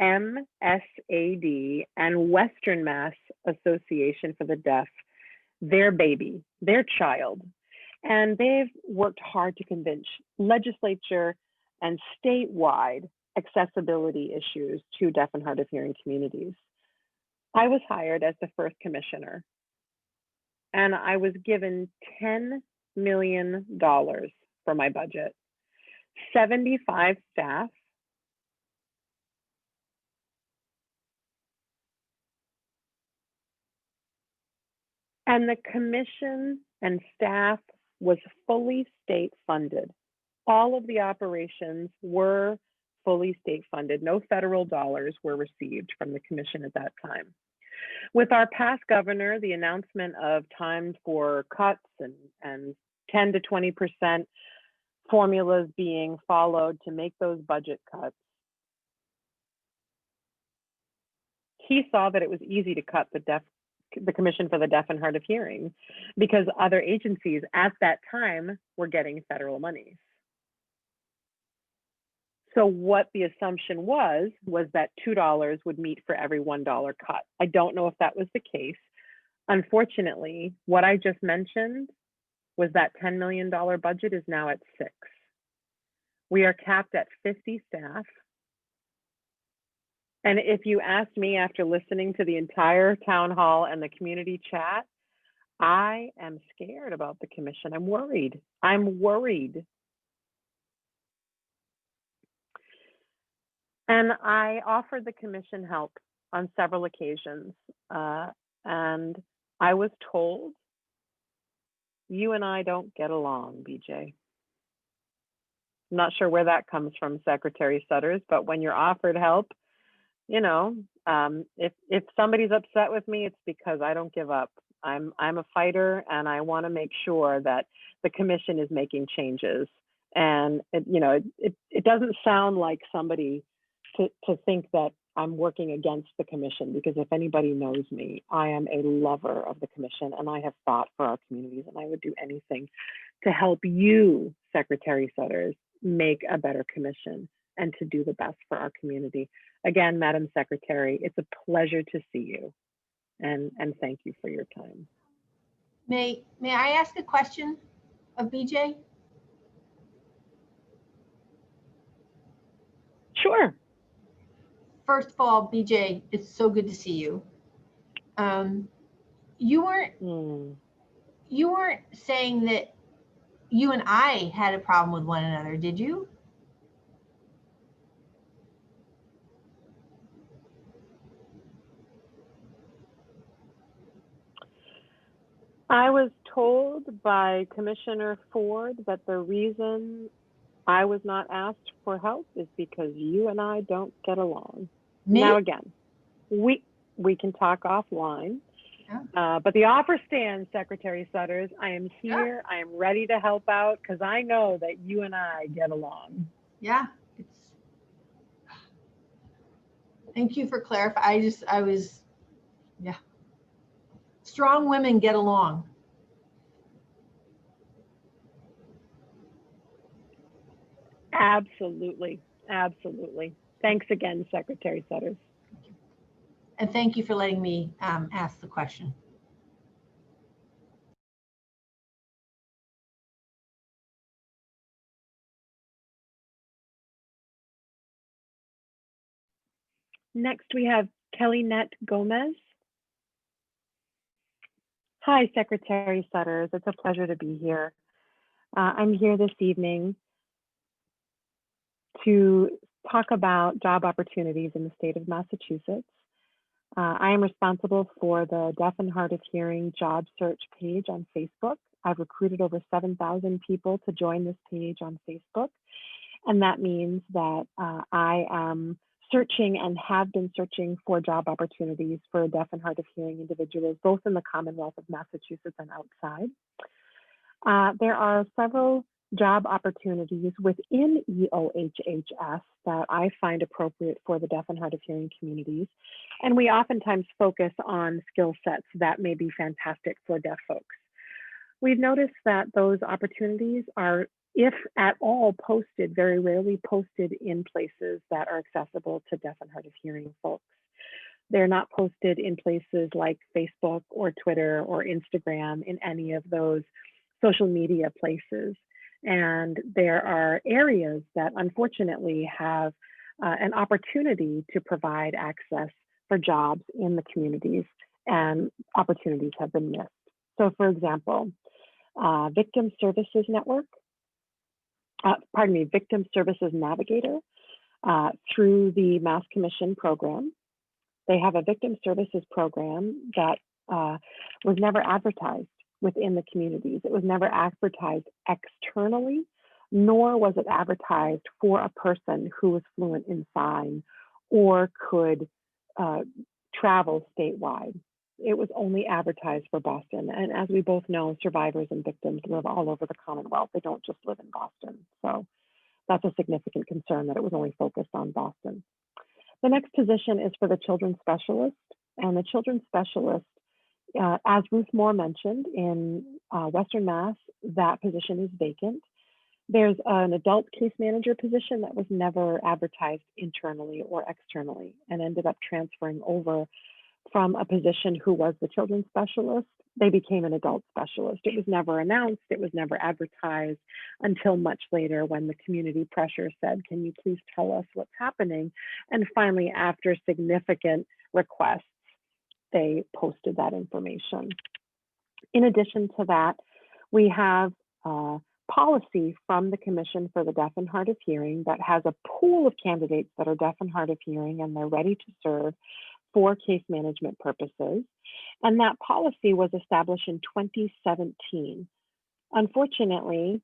MSAD and Western Mass Association for the Deaf, their baby, their child. And they've worked hard to convince legislature and statewide accessibility issues to deaf and hard of hearing communities. I was hired as the first commissioner, and I was given $10 million for my budget, 75 staff, and the commission and staff was fully state funded. All of the operations were fully state funded. No federal dollars were received from the commission at that time. With our past governor, the announcement of time for cuts and 10 to 20% formulas being followed to make those budget cuts, he saw that it was easy to cut the Commission for the Deaf and Hard of Hearing because other agencies at that time were getting federal monies. So what the assumption was that $2 would meet for every $1 cut. I don't know if that was the case. Unfortunately, what I just mentioned was that $10 million budget is now at 6. We are capped at 50 staff. And if you asked me after listening to the entire town hall and the community chat, I am scared about the commission. I'm worried. I'm worried. And I offered the commission help on several occasions. And I was told, you and I don't get along, BJ. I'm not sure where that comes from, Secretary Sudders, but when you're offered help, you know, if somebody's upset with me, it's because I don't give up. I'm a fighter, and I want to make sure that the commission is making changes. And it doesn't sound like somebody to think that I'm working against the commission, because if anybody knows me, I am a lover of the commission, and I have fought for our communities, and I would do anything to help you, Secretary Sudders, make a better commission and to do the best for our community. Again, Madam Secretary, it's a pleasure to see you, and thank you for your time. May I ask a question of BJ? Sure. First of all, BJ, it's so good to see you. You weren't saying that you and I had a problem with one another, did you? I was told by Commissioner Ford that the reason I was not asked for help is because you and I don't get along. Me? Now again, we can talk offline, Yeah. but the offer stands, Secretary Sudders. I am here. I am ready to help out because I know that you and I get along. Yeah, it's. Thank you for clarifying. I was, yeah. Strong women get along. Absolutely. Absolutely. Thanks again, Secretary Sudders. And thank you for letting me ask the question. Next, we have Kelly Net Gomez. Hi, Secretary Sudders. It's a pleasure to be here. I'm here this evening to talk about job opportunities in the state of Massachusetts. I am responsible for the Deaf and Hard of Hearing job search page on Facebook. I've recruited over 7,000 people to join this page on Facebook. And that means that I am searching and have been searching for job opportunities for deaf and hard of hearing individuals, both in the Commonwealth of Massachusetts and outside. There are several job opportunities within EOHHS that I find appropriate for the deaf and hard of hearing communities. And we oftentimes focus on skill sets that may be fantastic for deaf folks. We've noticed that those opportunities are, if at all, posted, very rarely posted in places that are accessible to deaf and hard of hearing folks. They're not posted in places like Facebook or Twitter or Instagram, in any of those social media places. And there are areas that unfortunately have an opportunity to provide access for jobs in the communities, and opportunities have been missed. So for example, Victim Services Network, Victim Services Navigator, through the Mass Commission program. They have a victim services program that was never advertised within the communities. It was never advertised externally, nor was it advertised for a person who was fluent in sign or could travel statewide. It was only advertised for Boston. And as we both know, survivors and victims live all over the Commonwealth. They don't just live in Boston. So that's a significant concern that it was only focused on Boston. The next position is for the children's specialist. And the children's specialist, as Ruth Moore mentioned, in Western Mass, that position is vacant. There's an adult case manager position that was never advertised internally or externally and ended up transferring over from a position who was the children's specialist. They became an adult specialist. It was never announced. It was never advertised until much later when the community pressure said, can you please tell us what's happening? And finally, after significant requests, they posted that information. In addition to that, we have policy from the Commission for the Deaf and Hard of Hearing that has a pool of candidates that are deaf and hard of hearing, and they're ready to serve for case management purposes. And that policy was established in 2017. Unfortunately,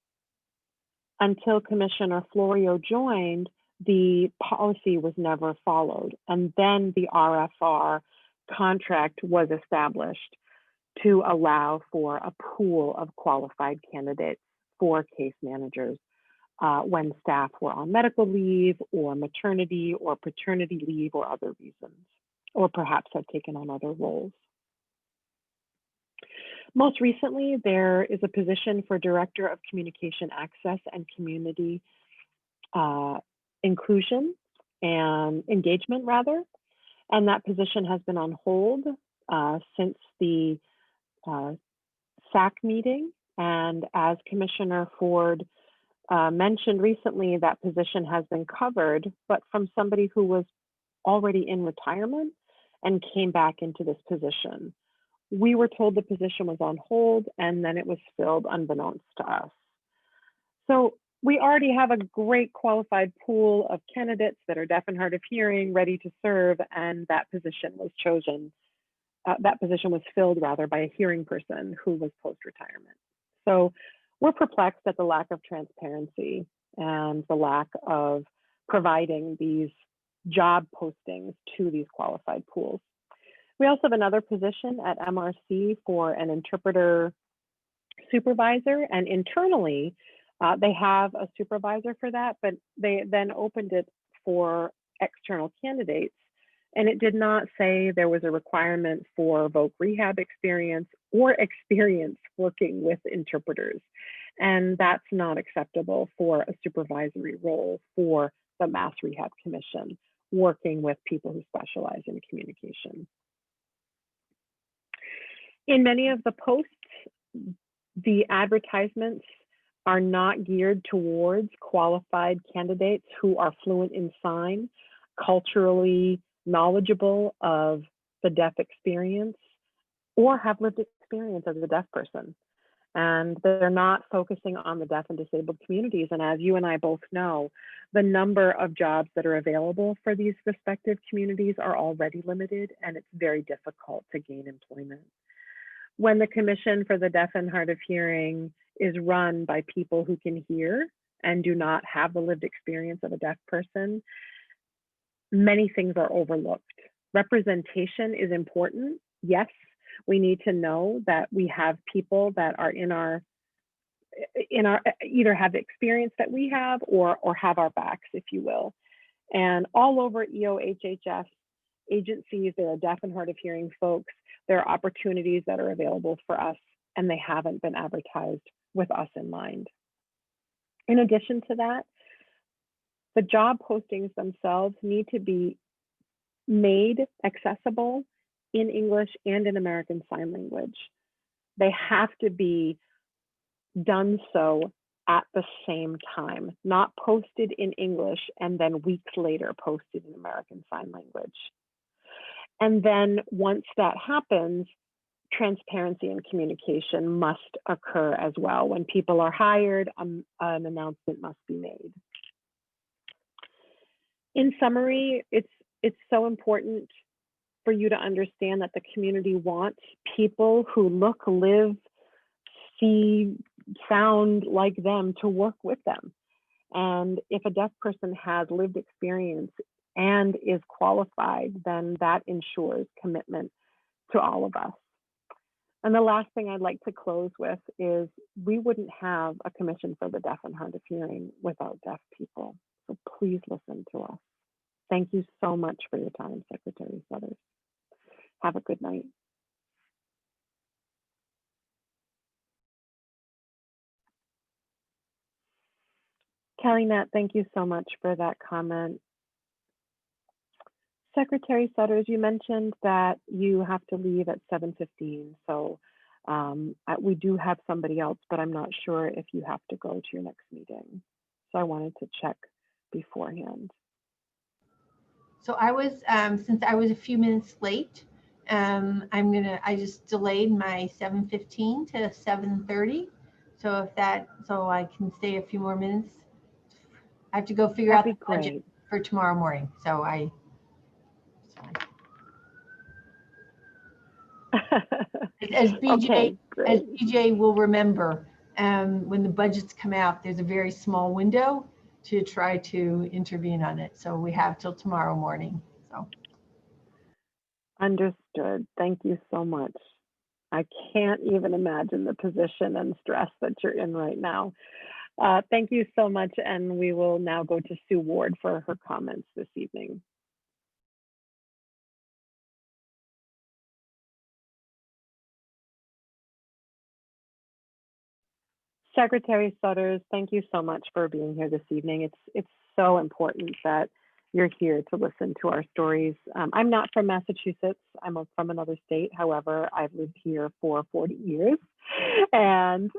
until Commissioner Florio joined, the policy was never followed. And then the RFR contract was established to allow for a pool of qualified candidates for case managers when staff were on medical leave or maternity or paternity leave or other reasons, or perhaps had taken on other roles. Most recently, there is a position for Director of Communication Access and Community Inclusion and Engagement, rather. And that position has been on hold since the SAC meeting. And as Commissioner Ford mentioned recently, that position has been covered, but from somebody who was already in retirement and came back into this position. We were told the position was on hold, and then it was filled unbeknownst to us. So we already have a great qualified pool of candidates that are deaf and hard of hearing, ready to serve, and that position was chosen that position was filled rather by a hearing person who was post-retirement. So we're perplexed at the lack of transparency and the lack of providing these job postings to these qualified pools. We also have another position at MRC for an interpreter supervisor, and internally they have a supervisor for that, but they then opened it for external candidates, and it did not say there was a requirement for voc rehab experience or experience working with interpreters, and that's not acceptable for a supervisory role for the Mass Rehab Commission, working with people who specialize in communication. In many of the posts, the advertisements are not geared towards qualified candidates who are fluent in sign, culturally knowledgeable of the deaf experience, or have lived experience as a deaf person. And they're not focusing on the deaf and disabled communities. And as you and I both know, the number of jobs that are available for these respective communities are already limited, and it's very difficult to gain employment. When the Commission for the Deaf and Hard of Hearing is run by people who can hear and do not have the lived experience of a deaf person, many things are overlooked. Representation is important. Yes, we need to know that we have people that are in our either have the experience that we have or have our backs, if you will. And all over EOHHS agencies, there are deaf and hard of hearing folks. There are opportunities that are available for us, and they haven't been advertised with us in mind. In addition to that, the job postings themselves need to be made accessible in English and in American Sign Language. They have to be done so at the same time, not posted in English and then weeks later posted in American Sign Language. And then once that happens, transparency and communication must occur as well. When people are hired, an announcement must be made. In summary, it's so important for you to understand that the community wants people who look, live, see, sound like them to work with them. And if a deaf person has lived experience and is qualified, then that ensures commitment to all of us. And the last thing I'd like to close with is we wouldn't have a Commission for the Deaf and Hard of Hearing without deaf people. So please listen to us. Thank you so much for your time, Secretary Sudders. Have a good night. Kelly Nett, thank you so much for that comment. Secretary Sudders, you mentioned that you have to leave at 7:15, so we do have somebody else, but I'm not sure if you have to go to your next meeting. So I wanted to check beforehand. So I was, since I was a few minutes late, I just delayed my 7:15 to 7:30. So so I can stay a few more minutes. I have to go figure out the budget for tomorrow morning. So as BJ will remember, when the budgets come out, there's a very small window to try to intervene on it. So we have till tomorrow morning. So understood. Thank you so much. I can't even imagine the position and stress that you're in right now. Thank you so much. And we will now go to Sue Ward for her comments this evening. Secretary Sudders, thank you so much for being here this evening. It's so important that you're here to listen to our stories. I'm not from Massachusetts. I'm from another state. However, I've lived here for 40 years. And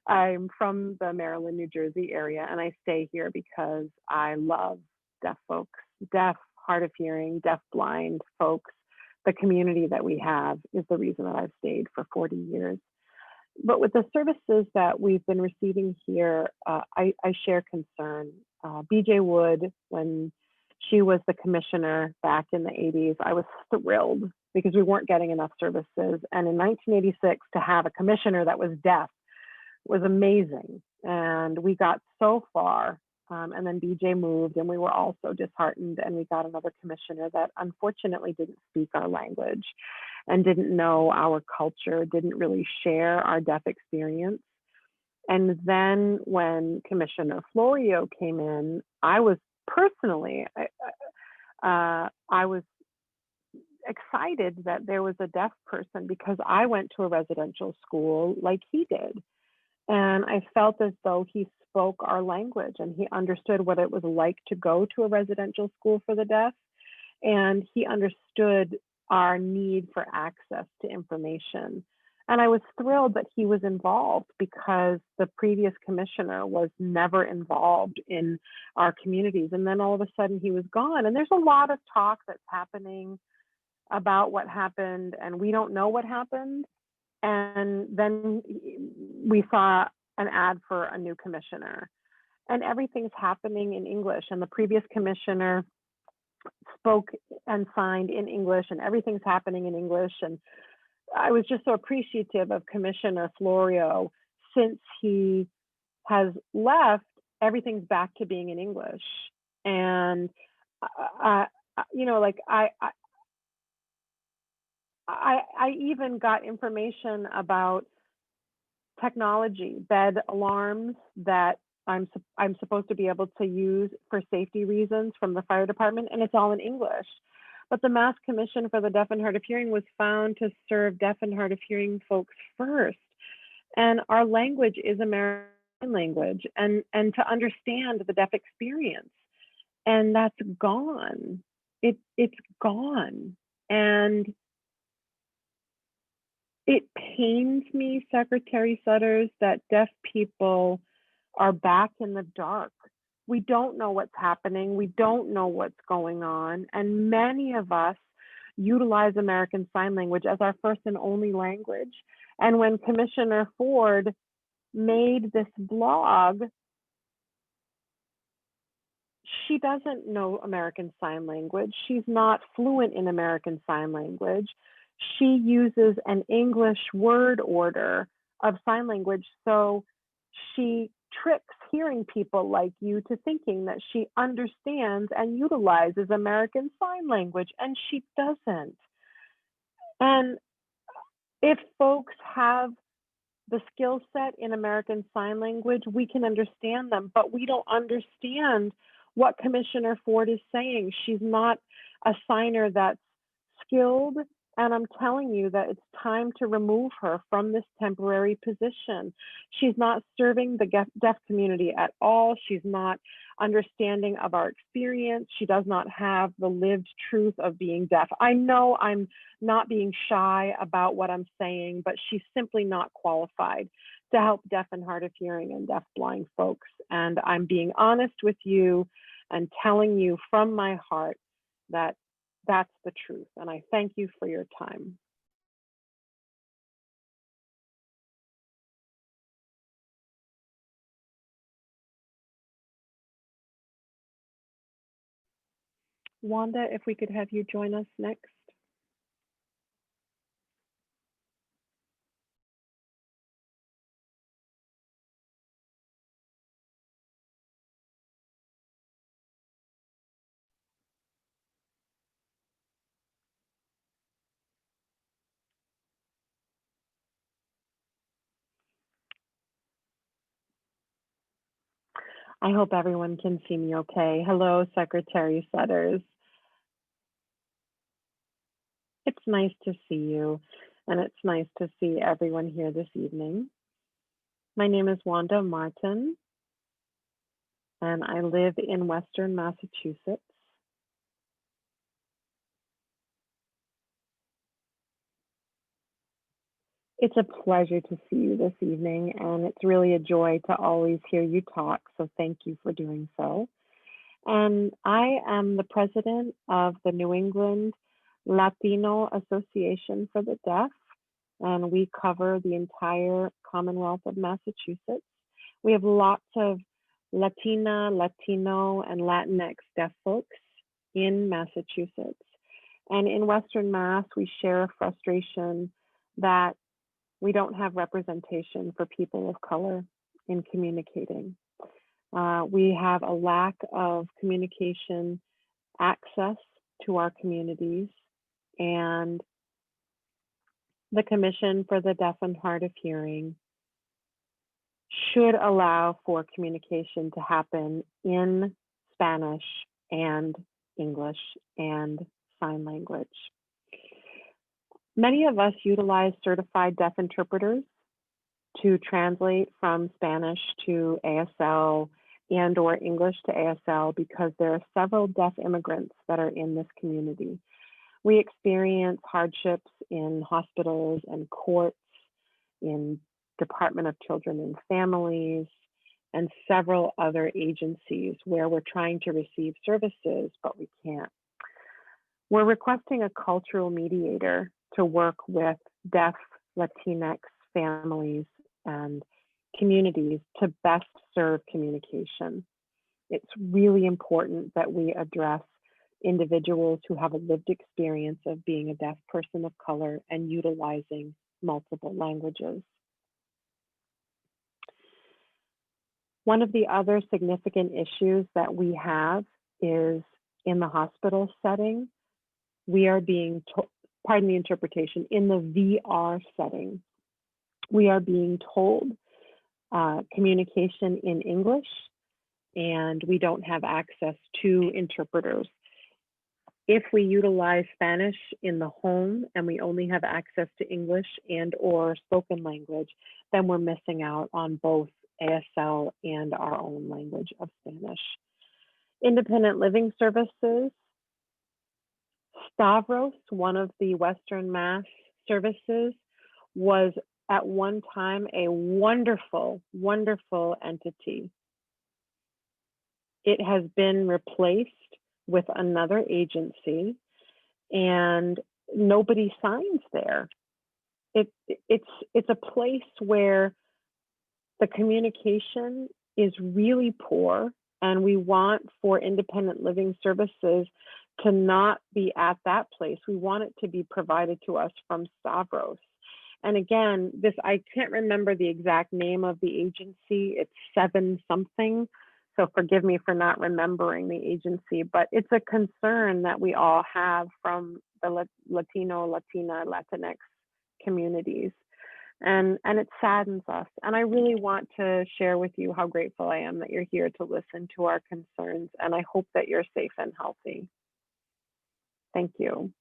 I'm from the Maryland, New Jersey area. And I stay here because I love deaf folks, deaf, hard of hearing, deaf, blind folks. The community that we have is the reason that I've stayed for 40 years. But with the services that we've been receiving here, I share concern. BJ Wood, when she was the commissioner back in the 80s, I was thrilled because we weren't getting enough services. And in 1986, to have a commissioner that was deaf was amazing. And we got so far. And then BJ moved and we were all so disheartened, and we got another commissioner that unfortunately didn't speak our language and didn't know our culture, didn't really share our deaf experience. And then when Commissioner Florio came in, I was personally, I was excited that there was a deaf person, because I went to a residential school like he did. And I felt as though he spoke our language and he understood what it was like to go to a residential school for the deaf. And he understood our need for access to information. And I was thrilled that he was involved, because the previous commissioner was never involved in our communities. And then all of a sudden he was gone. And there's a lot of talk that's happening about what happened, and we don't know what happened. And then we saw an ad for a new commissioner, and everything's happening in English. And the previous commissioner spoke and signed in English, and everything's happening in English. And I was just so appreciative of Commissioner Florio. Since he has left, everything's back to being in English. And, you know, like I even got information about technology, bed alarms that I'm supposed to be able to use for safety reasons from the fire department, and it's all in English. But the Mass Commission for the Deaf and Hard of Hearing was found to serve deaf and hard of hearing folks first. And our language is American language, and to understand the deaf experience. And that's gone. It's gone. And it pains me, Secretary Sudders, that deaf people are back in the dark. We don't know what's happening. We don't know what's going on. And many of us utilize American Sign Language as our first and only language. And when Commissioner Ford made this blog, she doesn't know American Sign Language. She's not fluent in American Sign Language. She uses an English word order of sign language. So she tricks hearing people like you to thinking that she understands and utilizes American Sign Language, and she doesn't. And if folks have the skill set in American Sign Language, we can understand them, but we don't understand what Commissioner Ford is saying. She's not a signer that's skilled, and I'm telling you that it's time to remove her from this temporary position. She's not serving the deaf community at all. She's not understanding of our experience. She does not have the lived truth of being deaf. I know I'm not being shy about what I'm saying, but she's simply not qualified to help deaf and hard of hearing and deaf blind folks. And I'm being honest with you and telling you from my heart that that's the truth. And I thank you for your time. Wanda, if we could have you join us next. I hope everyone can see me okay. Hello, Secretary Sudders. It's nice to see you, and it's nice to see everyone here this evening. My name is Wanda Martin, and I live in Western Massachusetts. It's a pleasure to see you this evening, and it's really a joy to always hear you talk, so thank you for doing so. And I am the president of the New England Latino Association for the Deaf, and we cover the entire Commonwealth of Massachusetts. We have lots of Latina, Latino, and Latinx deaf folks in Massachusetts. And in Western Mass, we share a frustration that we don't have representation for people of color in communicating. We have a lack of communication access to our communities, and the Commission for the Deaf and Hard of Hearing should allow for communication to happen in Spanish and English and sign language. Many of us utilize certified deaf interpreters to translate from Spanish to ASL and or English to ASL because there are several deaf immigrants that are in this community. We experience hardships in hospitals and courts, in Department of Children and Families, and several other agencies where we're trying to receive services, but we can't. We're requesting a cultural mediator to work with deaf Latinx families and communities to best serve communication. It's really important that we address individuals who have a lived experience of being a deaf person of color and utilizing multiple languages. One of the other significant issues that we have is in the hospital setting, we are being told, pardon the interpretation, in the VR setting, we are being told communication in English, and we don't have access to interpreters. If we utilize Spanish in the home and we only have access to English and or spoken language, then we're missing out on both ASL and our own language of Spanish. Independent living services. Stavros, one of the Western Mass services, was at one time a wonderful, wonderful entity. It has been replaced with another agency and nobody signs there. It's a place where the communication is really poor, and we want for independent living services to not be at that place. We want it to be provided to us from Stavros. And again, I can't remember the exact name of the agency. It's 7 something. So forgive me for not remembering the agency, but it's a concern that we all have from the Latino, Latina, Latinx communities. And it saddens us. And I really want to share with you how grateful I am that you're here to listen to our concerns. And I hope that you're safe and healthy. Thank you.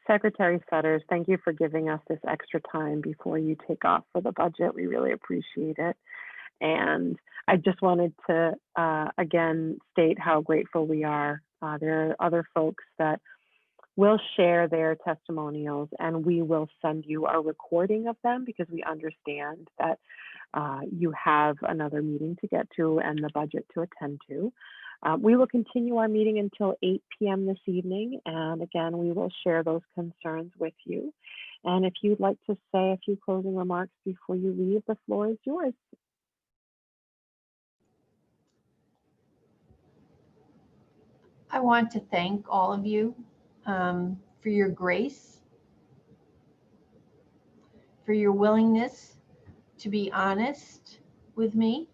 Secretary Sudders, thank you for giving us this extra time before you take off for the budget. We really appreciate it. And I just wanted to, again, state how grateful we are. There are other folks that will share their testimonials, and we will send you a recording of them because we understand that you have another meeting to get to and the budget to attend to. We will continue our meeting until 8 p.m. this evening, and again, we will share those concerns with you. And if you'd like to say a few closing remarks before you leave, the floor is yours. I want to thank all of you for your grace, for your willingness to be honest with me.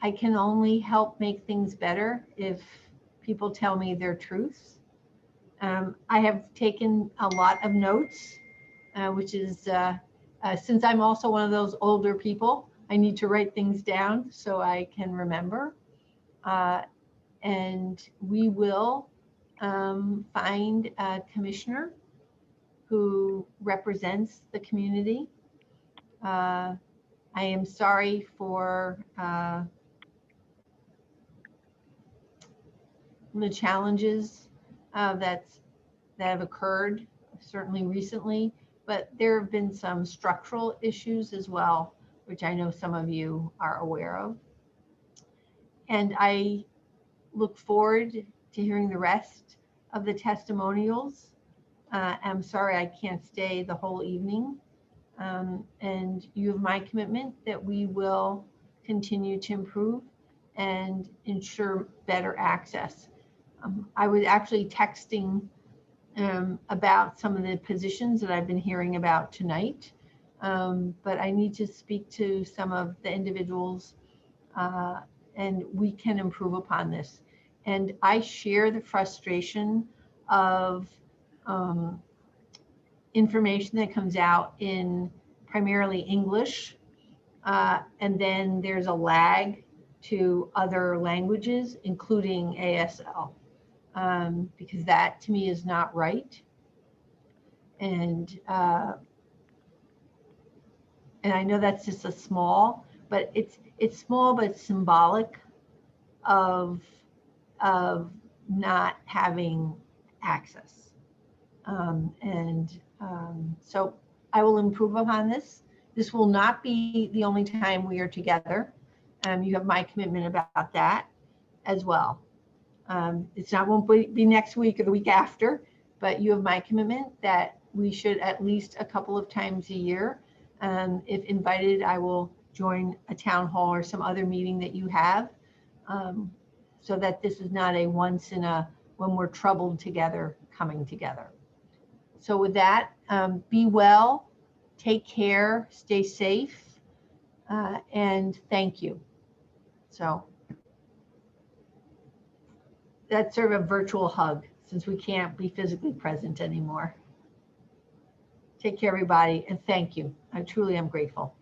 I can only help make things better if people tell me their truths. I have taken a lot of notes, which is, since I'm also one of those older people, I need to write things down so I can remember. And we will find a commissioner who represents the community. I am sorry for the challenges that have occurred, certainly recently, but there have been some structural issues as well, which I know some of you are aware of. And I look forward to hearing the rest of the testimonials I'm sorry I can't stay the whole evening. And you have my commitment that we will continue to improve and ensure better access. I was actually texting about some of the positions that I've been hearing about tonight. But I need to speak to some of the individuals and we can improve upon this. And I share the frustration of information that comes out in primarily English. And then there's a lag to other languages, including ASL, because that to me is not right. And I know that's just a small, but it's small but symbolic of not having access. So I will improve upon this. This will not be the only time we are together. You have my commitment about that as well. Won't be next week or the week after, but you have my commitment that we should at least a couple of times a year. If invited, I will join a town hall or some other meeting that you have, so that this is not a once in a, when we're troubled together, coming together. So with that, be well, take care, stay safe, and thank you. So that's sort of a virtual hug since we can't be physically present anymore. Take care, everybody, and thank you. I truly am grateful.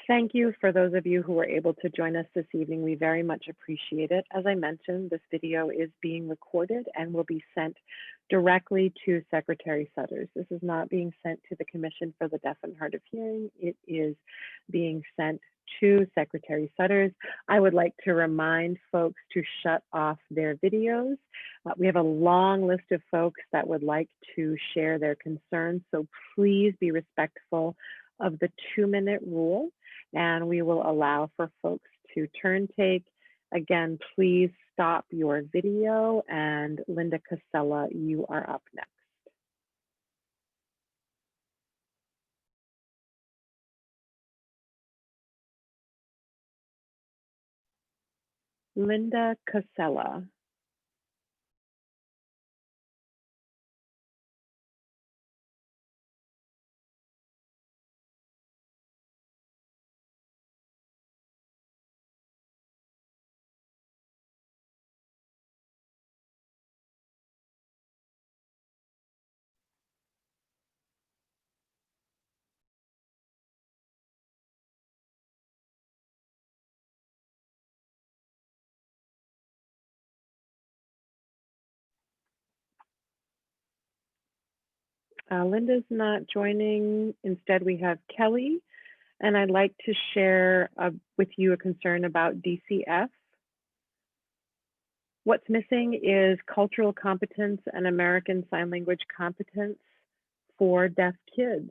Thank you for those of you who were able to join us this evening. We very much appreciate it. As I mentioned, this video is being recorded and will be sent directly to Secretary Sudders. This is not being sent to the Commission for the Deaf and Hard of Hearing. It is being sent to Secretary Sudders. I would like to remind folks to shut off their videos. We have a long list of folks that would like to share their concerns, so please be respectful of the 2-minute rule, and we will allow for folks to turn take. Again, please stop your video, and Linda Casella, you are up next. Linda Casella. Linda's not joining. Instead, we have Kelly, and I'd like to share with you a concern about DCF. What's missing is cultural competence and American Sign Language competence for deaf kids.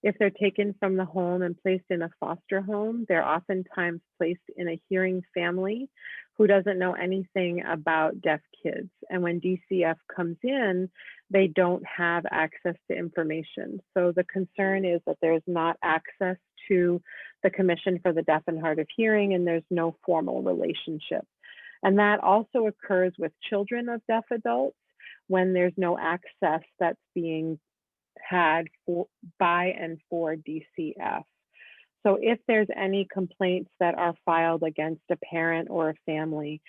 If they're taken from the home and placed in a foster home, they're oftentimes placed in a hearing family who doesn't know anything about deaf kids. And when DCF comes in, they don't have access to information. So the concern is that there's not access to the Commission for the Deaf and Hard of Hearing, and there's no formal relationship. And that also occurs with children of deaf adults when there's no access that's being had by and for DCF. So if there's any complaints that are filed against a parent or a family,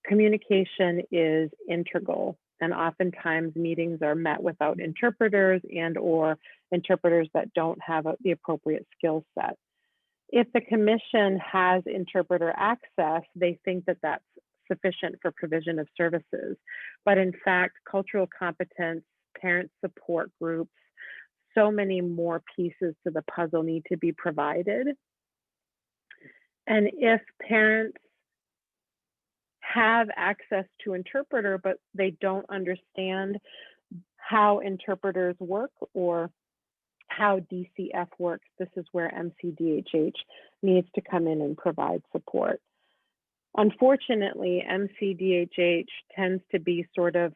communication is integral. And oftentimes meetings are met without interpreters and or interpreters that don't have the appropriate skill set. If the Commission has interpreter access, they think that that's sufficient for provision of services. But in fact, cultural competence, parent support groups, so many more pieces to the puzzle need to be provided. And if parents have access to interpreter, but they don't understand how interpreters work or how DCF works, this is where MCDHH needs to come in and provide support. Unfortunately, MCDHH tends to be sort of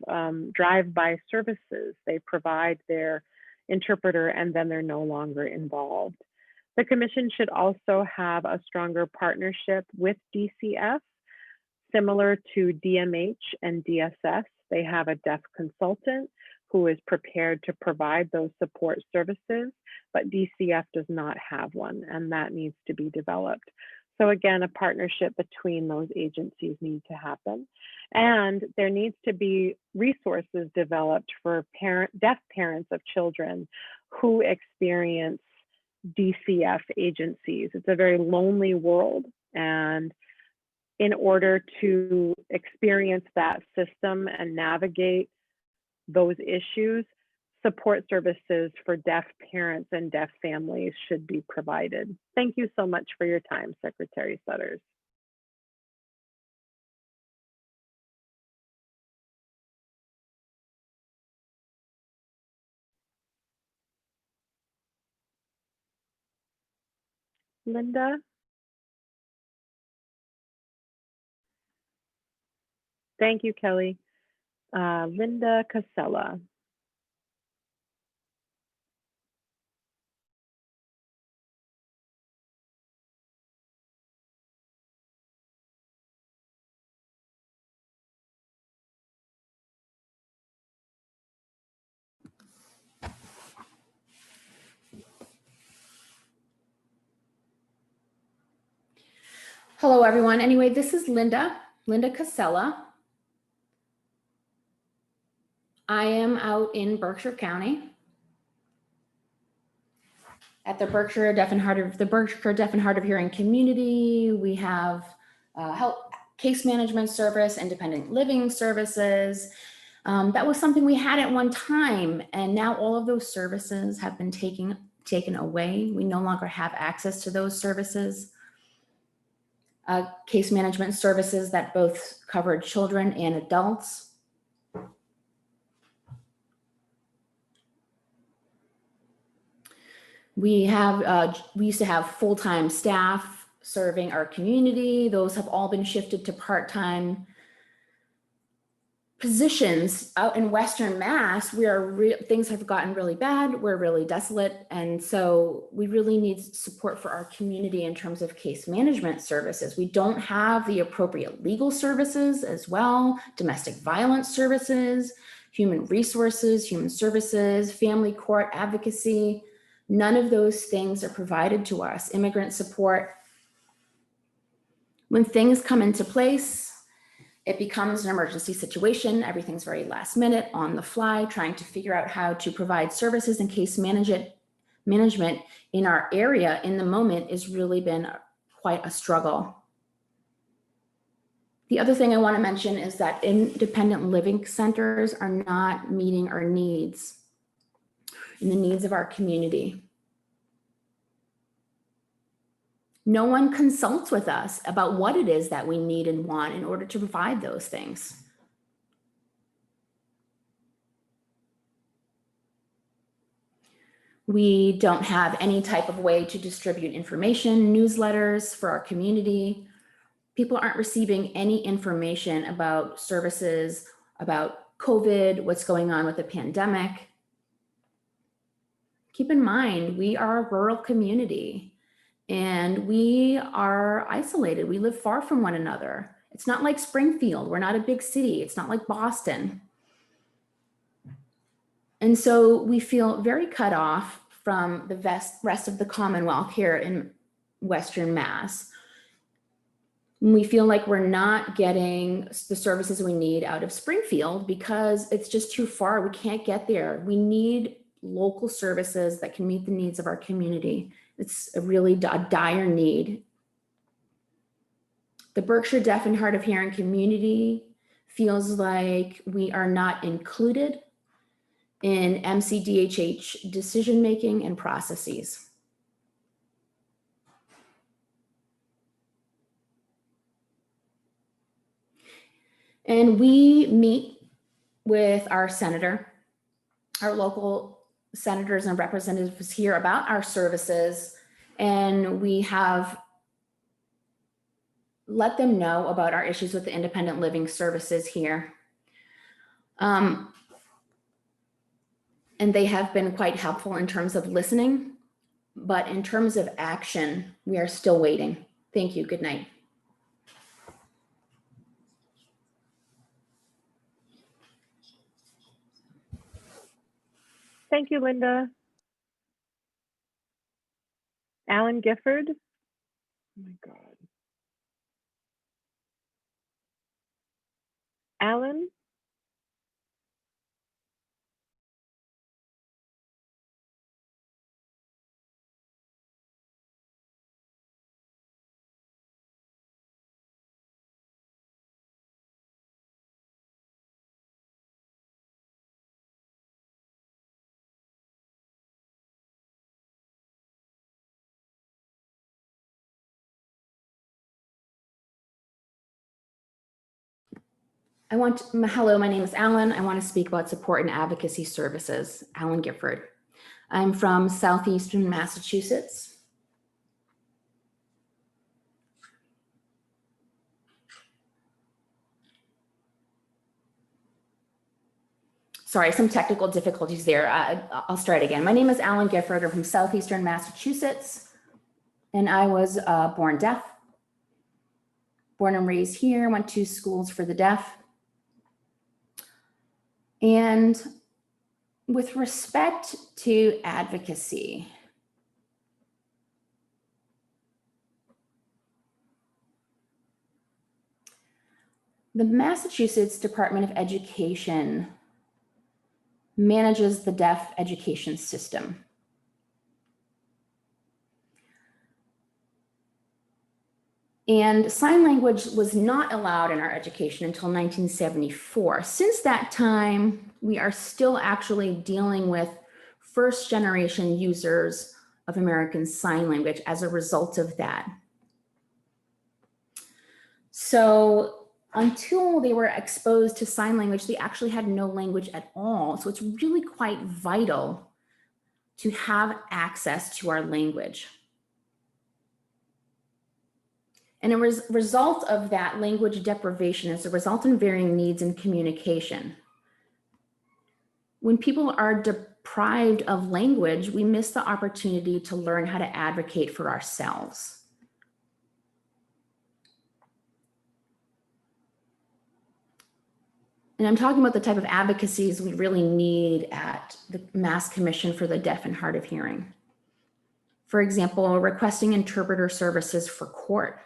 drive-by services. They provide their interpreter and then they're no longer involved. The Commission should also have a stronger partnership with DCF, similar to DMH and DSS. They have a deaf consultant who is prepared to provide those support services, but DCF does not have one, and that needs to be developed. So again, a partnership between those agencies needs to happen. And there needs to be resources developed for deaf parents of children who experience DCF agencies. It's a very lonely world, and in order to experience that system and navigate those issues, support services for deaf parents and deaf families should be provided. Thank you so much for your time, Secretary Sudders. Linda? Thank you, Kelly. Linda Casella. Hello, everyone. Anyway, this is Linda Casella. I am out in Berkshire County at the Berkshire Deaf and Hard of Hearing community. We have help case management service, independent living services. That was something we had at one time, and now all of those services have been taken away. We no longer have access to those services. Case management services that both covered children and adults. We used to have full-time staff serving our community. Those have all been shifted to part-time positions out in Western Mass. Things have gotten really bad. We're really desolate. And so we really need support for our community in terms of case management services. We don't have the appropriate legal services as well, domestic violence services, human resources, human services, family court advocacy. None of those things are provided to us. Immigrant support. When things come into place, it becomes an emergency situation. Everything's very last minute, on the fly, trying to figure out how to provide services and case management in our area in the moment has really been quite a struggle. The other thing I want to mention is that independent living centers are not meeting our needs and the needs of our community. No one consults with us about what it is that we need and want in order to provide those things. We don't have any type of way to distribute information, newsletters for our community. People aren't receiving any information about services, about COVID, what's going on with the pandemic. Keep in mind, we are a rural community. And we are isolated. We live far from one another. It's not like Springfield. We're not a big city. It's not like Boston. And so we feel very cut off from the rest of the Commonwealth here in Western Mass. We feel like we're not getting the services we need out of Springfield because it's just too far. We can't get there. We need local services that can meet the needs of our community. It's a really dire need. The Berkshire Deaf and Hard of Hearing community feels like we are not included in MCDHH decision-making and processes. And we meet with our senator, our local senators and representatives here about our services, and we have let them know about our issues with the independent living services here. And they have been quite helpful in terms of listening, but in terms of action, we are still waiting. Thank you. Good night. Thank you, Linda. Alan Gifford. Oh my God. Alan? Hello, my name is Alan. I want to speak about support and advocacy services. Alan Gifford. I'm from Southeastern Massachusetts. Sorry, some technical difficulties there. I'll start again. My name is Alan Gifford. I'm from Southeastern Massachusetts, and I was born deaf. Born and raised here, went to schools for the deaf. And with respect to advocacy, the Massachusetts Department of Education manages the deaf education system. And sign language was not allowed in our education until 1974. Since that time, we are still actually dealing with first generation users of American Sign Language as a result of that. So until they were exposed to sign language, they actually had no language at all. So it's really quite vital to have access to our language. And a result of that language deprivation is a result in varying needs in communication. When people are deprived of language, we miss the opportunity to learn how to advocate for ourselves. And I'm talking about the type of advocacies we really need at the Mass Commission for the Deaf and Hard of Hearing. For example, requesting interpreter services for court.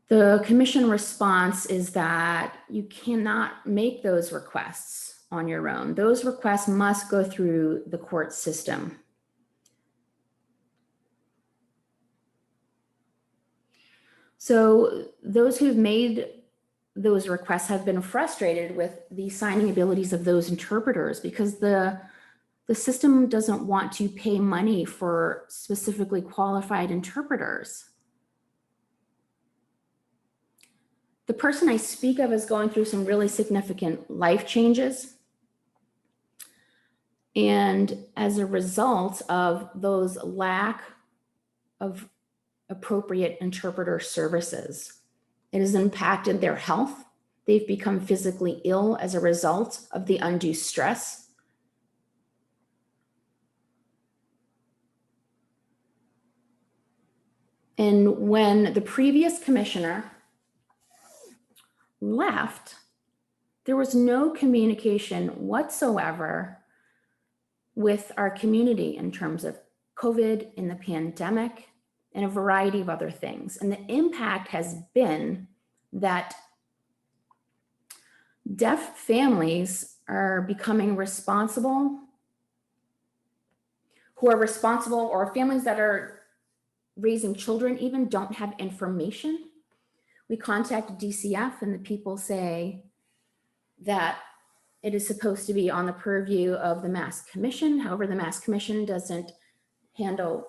The commission response is that you cannot make those requests on your own. Those requests must go through the court system. So those who've made those requests have been frustrated with the signing abilities of those interpreters because the system doesn't want to pay money for specifically qualified interpreters. The person I speak of is going through some really significant life changes. And as a result of those lack of appropriate interpreter services, it has impacted their health. They've become physically ill as a result of the undue stress. And when the previous commissioner left, there was no communication whatsoever with our community in terms of COVID and the pandemic and a variety of other things. And the impact has been that deaf families are becoming responsible, or families that are raising children even don't have information. We contact DCF and the people say that It is supposed to be on the purview of the Mass Commission. However, the Mass Commission doesn't handle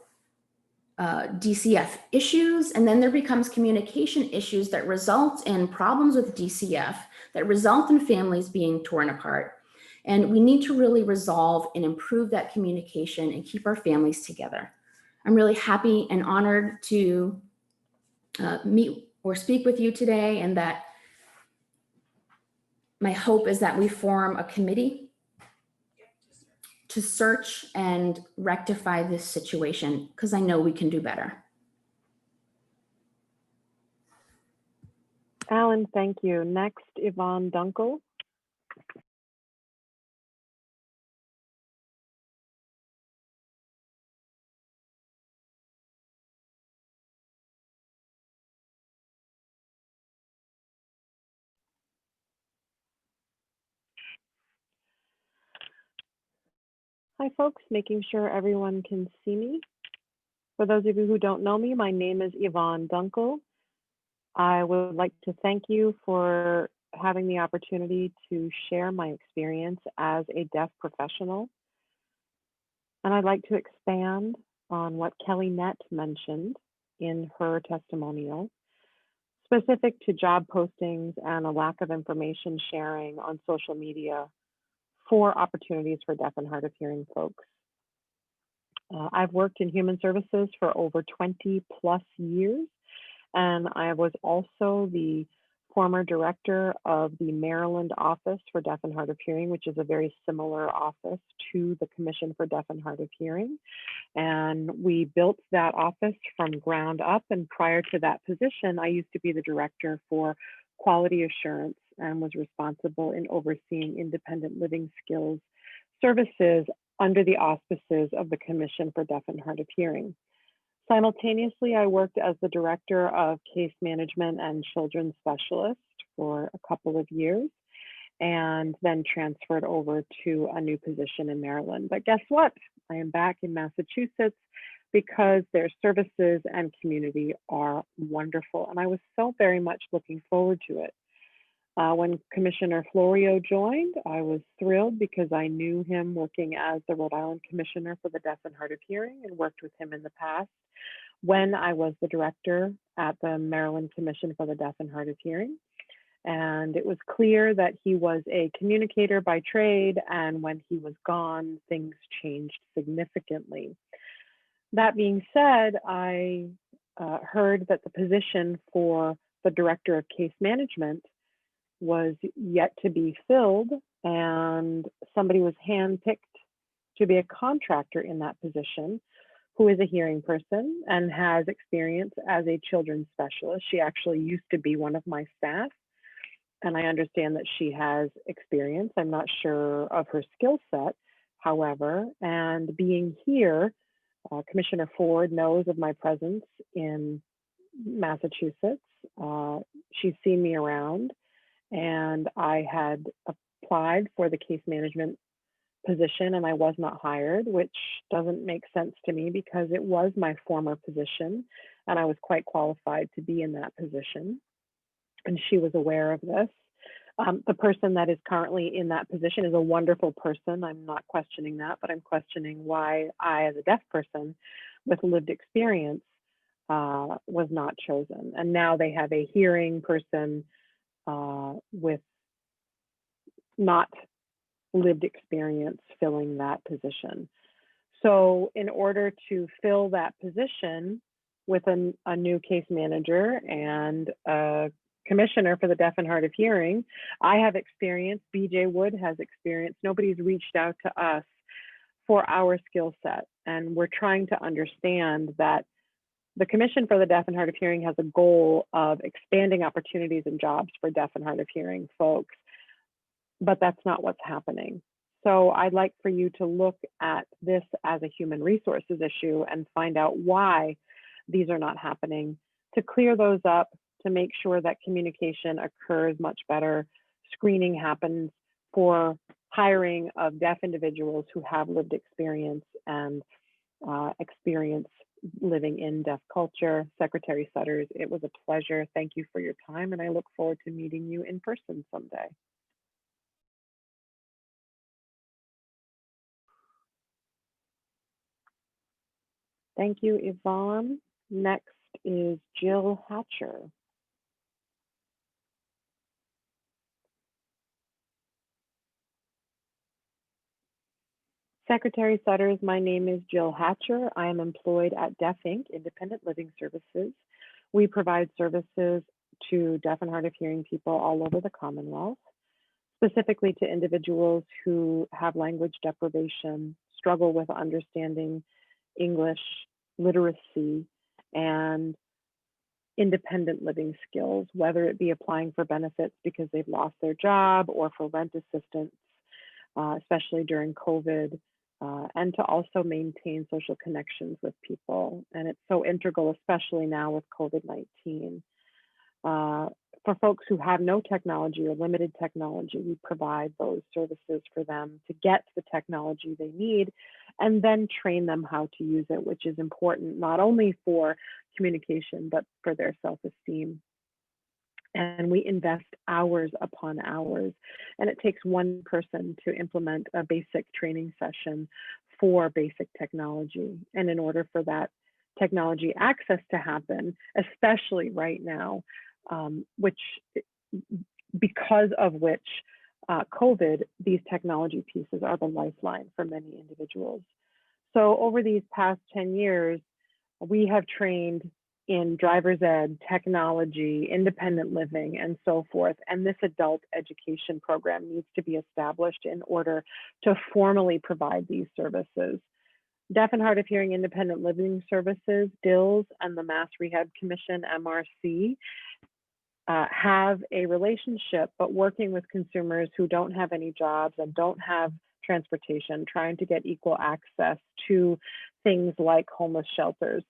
DCF issues. And then there becomes communication issues that result in problems with DCF, that result in families being torn apart. And we need to really resolve and improve that communication and keep our families together. I'm really happy and honored to meet or speak with you today, and that my hope is that we form a committee to search and rectify this situation, because I know we can do better. Alan, thank you. Next, Yvonne Dunkel. Hi, folks, making sure everyone can see me. For those of you who don't know me, my name is Yvonne Dunkel. I would like to thank you for having the opportunity to share my experience as a deaf professional. And I'd like to expand on what Kelly Nett mentioned in her testimonial, specific to job postings and a lack of information sharing on social media for opportunities for deaf and hard of hearing folks. I've worked in human services for over 20 plus years, and I was also the former director of the Maryland Office for Deaf and Hard of Hearing, which is a very similar office to the Commission for Deaf and Hard of Hearing. And we built that office from ground up. And prior to that position, I used to be the director for quality assurance and was responsible in overseeing independent living skills services under the auspices of the Commission for Deaf and Hard of Hearing. Simultaneously, I worked as the director of case management and children's specialist for a couple of years, and then transferred over to a new position in Maryland. But guess what? I am back in Massachusetts because their services and community are wonderful. And I was so very much looking forward to it. When Commissioner Florio joined, I was thrilled because I knew him working as the Rhode Island Commissioner for the Deaf and Hard of Hearing and worked with him in the past when I was the director at the Maryland Commission for the Deaf and Hard of Hearing. And it was clear that he was a communicator by trade, and when he was gone, things changed significantly. That being said, I heard that the position for the director of case management was yet to be filled, and somebody was handpicked to be a contractor in that position who is a hearing person and has experience as a children's specialist. She actually used to be one of my staff, and I understand that she has experience. I'm not sure of her skill set, however, and being here, Commissioner Ford knows of my presence in Massachusetts. She's seen me around, and I had applied for the case management position and I was not hired, which doesn't make sense to me because it was my former position and I was quite qualified to be in that position. And she was aware of this. The person that is currently in that position is a wonderful person. I'm not questioning that, but I'm questioning why I, as a deaf person with lived experience, was not chosen. And now they have a hearing person with not lived experience filling that position. So in order to fill that position with a new case manager and a commissioner for the deaf and hard of hearing, I have experience, BJ Wood has experience. Nobody's reached out to us for our skill set. And we're trying to understand that the Commission for the Deaf and Hard of Hearing has a goal of expanding opportunities and jobs for deaf and hard of hearing folks, but that's not what's happening. So I'd like for you to look at this as a human resources issue and find out why these are not happening, to clear those up, to make sure that communication occurs much better, screening happens for hiring of deaf individuals who have lived experience and experience living in deaf culture. Secretary Sudders, it was a pleasure. Thank you for your time, and I look forward to meeting you in person someday. Thank you, Yvonne. Next is Jill Hatcher. Secretary Sudders, my name is Jill Hatcher. I am employed at Deaf Inc. Independent Living Services. We provide services to deaf and hard of hearing people all over the Commonwealth, specifically to individuals who have language deprivation, struggle with understanding English literacy, and independent living skills, whether it be applying for benefits because they've lost their job or for rent assistance, especially during COVID, and to also maintain social connections with people. And it's so integral, especially now with COVID-19. For folks who have no technology or limited technology, we provide those services for them to get the technology they need and then train them how to use it, which is important not only for communication, but for their self-esteem. And we invest hours upon hours, and it takes one person to implement a basic training session for basic technology. And in order for that technology access to happen, especially right now, because of which COVID, these technology pieces are the lifeline for many individuals. So over these past 10 years, we have trained in driver's ed, technology, independent living, and so forth. And this adult education program needs to be established in order to formally provide these services. Deaf and hard of hearing independent living services, DILS, and the Mass Rehab Commission, MRC, have a relationship, but working with consumers who don't have any jobs and don't have transportation, trying to get equal access to things like homeless shelters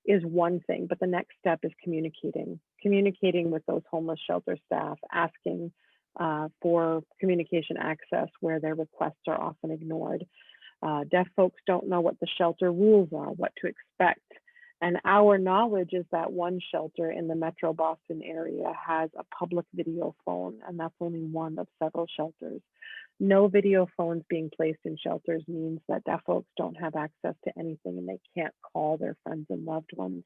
is one thing, but the next step is communicating with those homeless shelter staff, asking for communication access where their requests are often ignored. Deaf folks don't know what the shelter rules are, what to expect. And our knowledge is that one shelter in the Metro Boston area has a public video phone, and that's only one of several shelters. No video phones being placed in shelters means that deaf folks don't have access to anything and they can't call their friends and loved ones.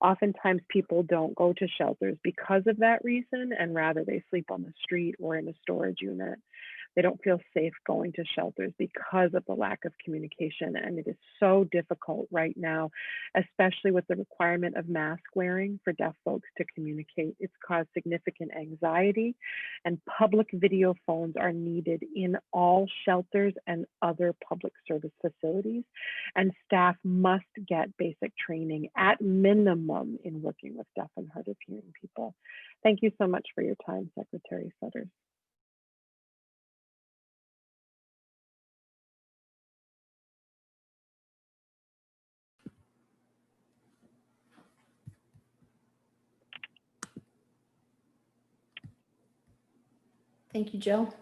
Oftentimes people don't go to shelters because of that reason, and rather they sleep on the street or in a storage unit. They don't feel safe going to shelters because of the lack of communication. And it is so difficult right now, especially with the requirement of mask wearing for deaf folks to communicate. It's caused significant anxiety, and public video phones are needed in all shelters and other public service facilities. And staff must get basic training at minimum in working with deaf and hard of hearing people. Thank you so much for your time, Secretary Sudders. Thank you, Jill.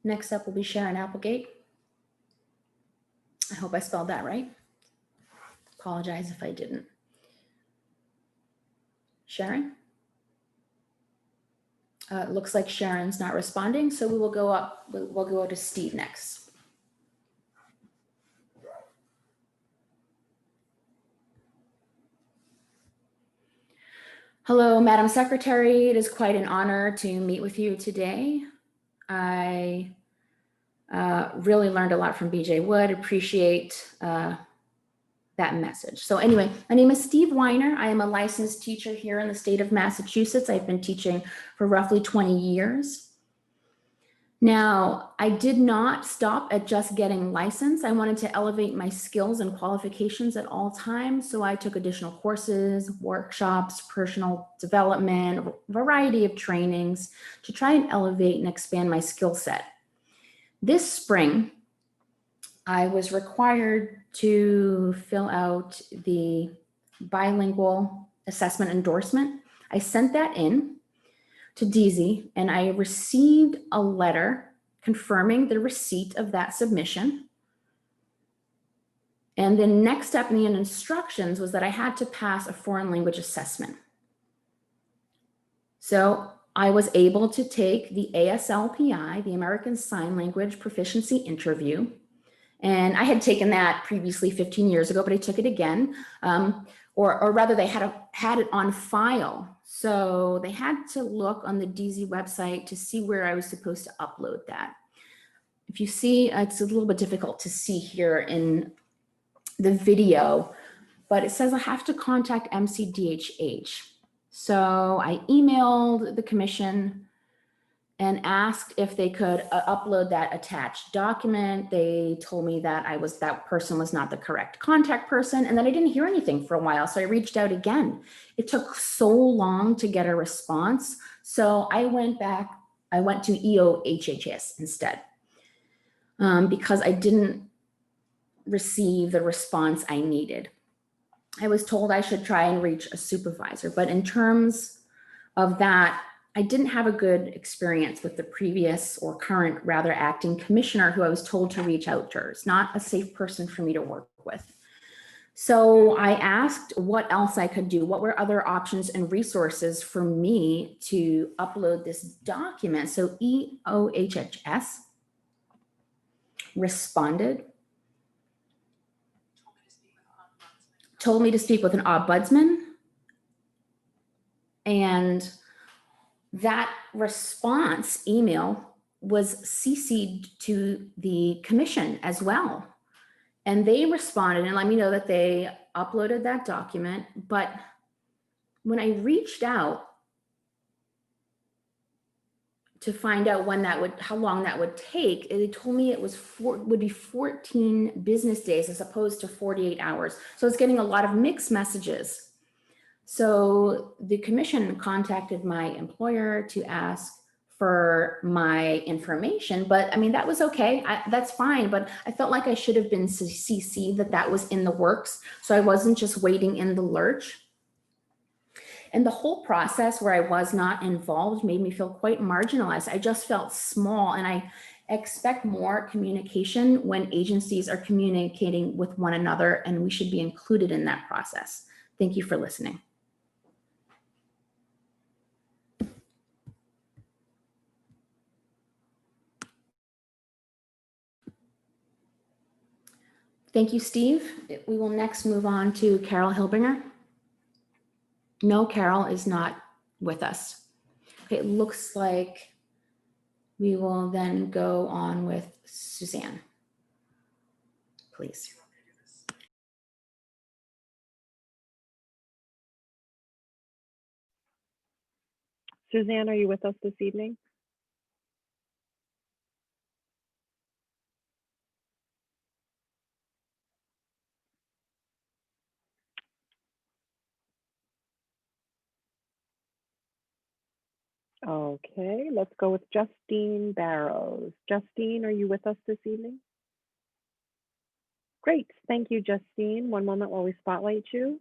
Next up will be Sharon Applegate. I hope I spelled that right. Apologize if I didn't. Sharon? It looks like Sharon's not responding, so we'll go to Steve next. Hello, Madam Secretary. It is quite an honor to meet with you today. I really learned a lot from BJ Wood, appreciate that message. So anyway, my name is Steve Weiner. I am a licensed teacher here in the state of Massachusetts. I've been teaching for roughly 20 years. Now, I did not stop at just getting licensed. I wanted to elevate my skills and qualifications at all times. So I took additional courses, workshops, personal development, a variety of trainings to try and elevate and expand my skill set. This spring, I was required to fill out the bilingual assessment endorsement. I sent that in to DZ, and I received a letter confirming the receipt of that submission. And the next step in the instructions was that I had to pass a foreign language assessment. So I was able to take the ASLPI, the American Sign Language Proficiency Interview. And I had taken that previously 15 years ago, but I took it again. Or rather, they had it on file. So they had to look on the DZ website to see where I was supposed to upload that. If you see, it's a little bit difficult to see here in the video, but it says I have to contact MCDHH. So I emailed the commission and asked if they could upload that attached document. They told me that that person was not the correct contact person, and then I didn't hear anything for a while. So I reached out again. It took so long to get a response. So I went to EOHHS instead, because I didn't receive the response I needed. I was told I should try and reach a supervisor, but in terms of that, I didn't have a good experience with the previous, or current rather, acting commissioner who I was told to reach out to. It's not a safe person for me to work with. So I asked what else I could do. What were other options and resources for me to upload this document? So EOHHS responded, told me to speak with an ombudsman, and that response email was CC'd to the commission as well. And they responded and let me know that they uploaded that document. But when I reached out to find out how long that would take, they told me it would be 14 business days as opposed to 48 hours. So it's getting a lot of mixed messages. So the commission contacted my employer to ask for my information, but I mean, that was okay. That's fine, but I felt like I should have been CC'd that was in the works. So I wasn't just waiting in the lurch. And the whole process where I was not involved made me feel quite marginalized. I just felt small, and I expect more communication when agencies are communicating with one another, and we should be included in that process. Thank you for listening. Thank you, Steve. We will next move on to Carol Hilbinger. No, Carol is not with us. Okay, it looks like we will then go on with Suzanne, please. Suzanne, are you with us this evening? Okay, let's go with Justine Barrows. Justine, are you with us this evening? Great, thank you, Justine. One moment while we spotlight you.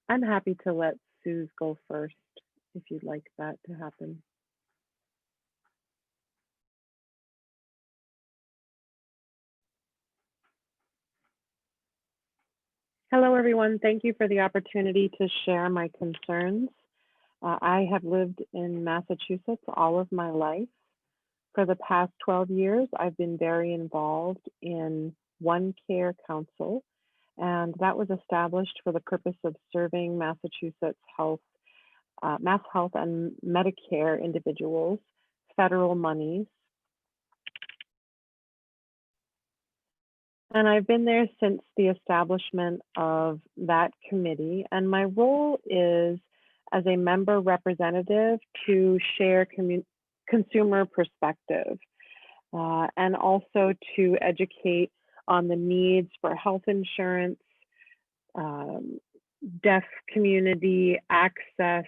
I'm happy to let Suze go first if you'd like that to happen. Hello, everyone. Thank you for the opportunity to share my concerns. I have lived in Massachusetts all of my life. For the past 12 years, I've been very involved in One Care Council, and that was established for the purpose of serving Massachusetts Mass Health and Medicare individuals, federal monies. And I've been there since the establishment of that committee, and my role is as a member representative to share consumer perspective and also to educate on the needs for health insurance, deaf community access,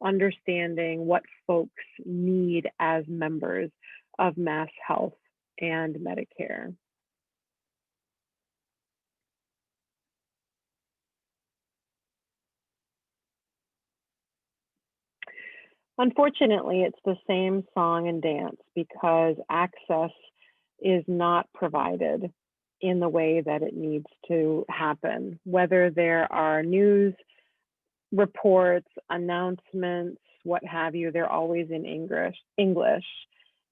understanding what folks need as members of Mass Health and Medicare. Unfortunately, it's the same song and dance because access is not provided in the way that it needs to happen. Whether there are news reports, announcements, what have you, they're always in English.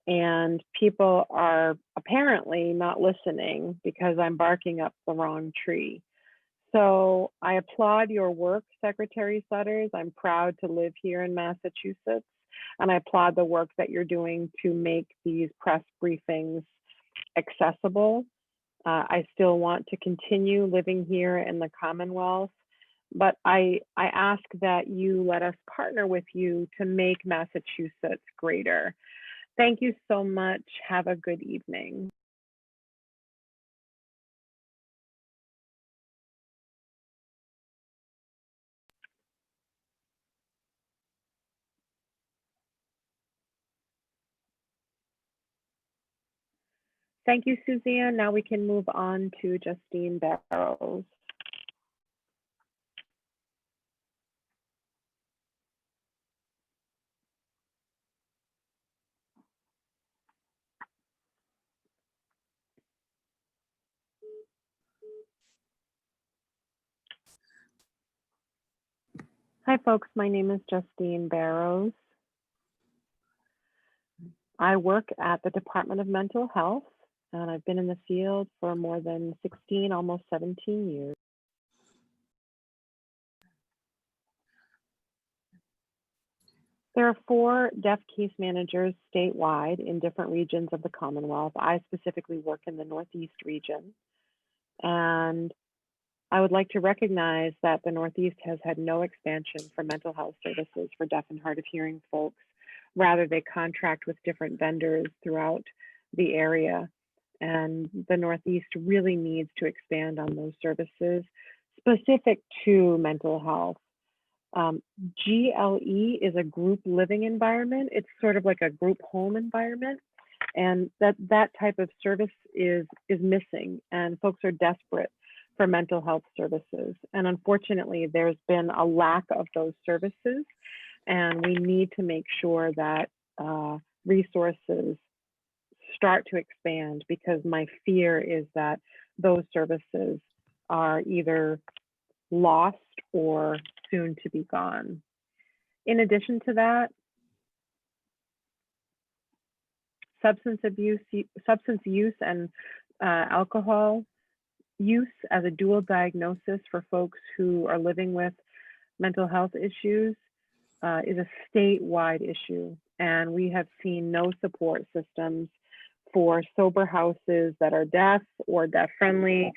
And people are apparently not listening because I'm barking up the wrong tree. So I applaud your work, Secretary Sudders. I'm proud to live here in Massachusetts, and I applaud the work that you're doing to make these press briefings accessible. I still want to continue living here in the Commonwealth, but I ask that you let us partner with you to make Massachusetts greater. Thank you so much. Have a good evening. Thank you, Suzanne. Now we can move on to Justine Barrows. Hi, folks. My name is Justine Barrows. I work at the Department of Mental Health, and I've been in the field for more than 16, almost 17 years. There are 4 deaf case managers statewide in different regions of the Commonwealth. I specifically work in the Northeast region. And I would like to recognize that the Northeast has had no expansion for mental health services for deaf and hard of hearing folks. Rather, they contract with different vendors throughout the area. And the Northeast really needs to expand on those services specific to mental health. GLE is a group living environment. It's sort of like a group home environment. And that type of service is missing, and folks are desperate for mental health services. And unfortunately, there's been a lack of those services, and we need to make sure that resources start to expand, because my fear is that those services are either lost or soon to be gone. In addition to that, substance use and alcohol use as a dual diagnosis for folks who are living with mental health issues is a statewide issue. And we have seen no support systems for sober houses that are deaf or deaf friendly.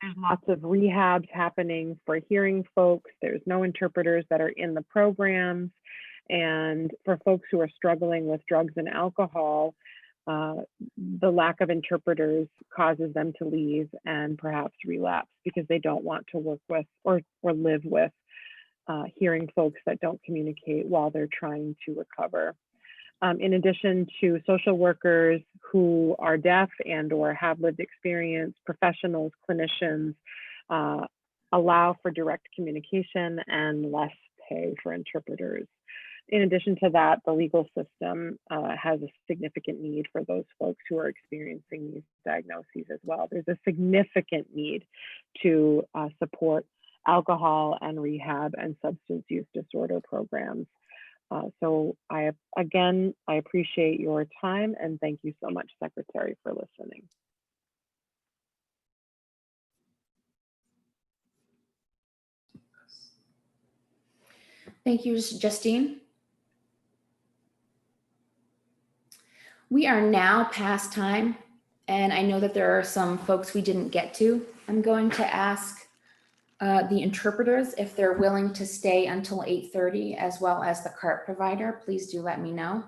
There's lots of rehabs happening for hearing folks. There's no interpreters that are in the programs. And for folks who are struggling with drugs and alcohol, the lack of interpreters causes them to leave and perhaps relapse because they don't want to work with or live with hearing folks that don't communicate while they're trying to recover. In addition to social workers who are deaf and or have lived experience, professionals, clinicians allow for direct communication and less pay for interpreters. In addition to that, the legal system has a significant need for those folks who are experiencing these diagnoses as well. There's a significant need to support alcohol and rehab and substance use disorder programs. So I appreciate your time, and thank you so much, Secretary, for listening. Thank you, Justine. We are now past time, and I know that there are some folks we didn't get to. I'm going to ask the interpreters if they're willing to stay until 8:30, as well as the CART provider. Please do let me know.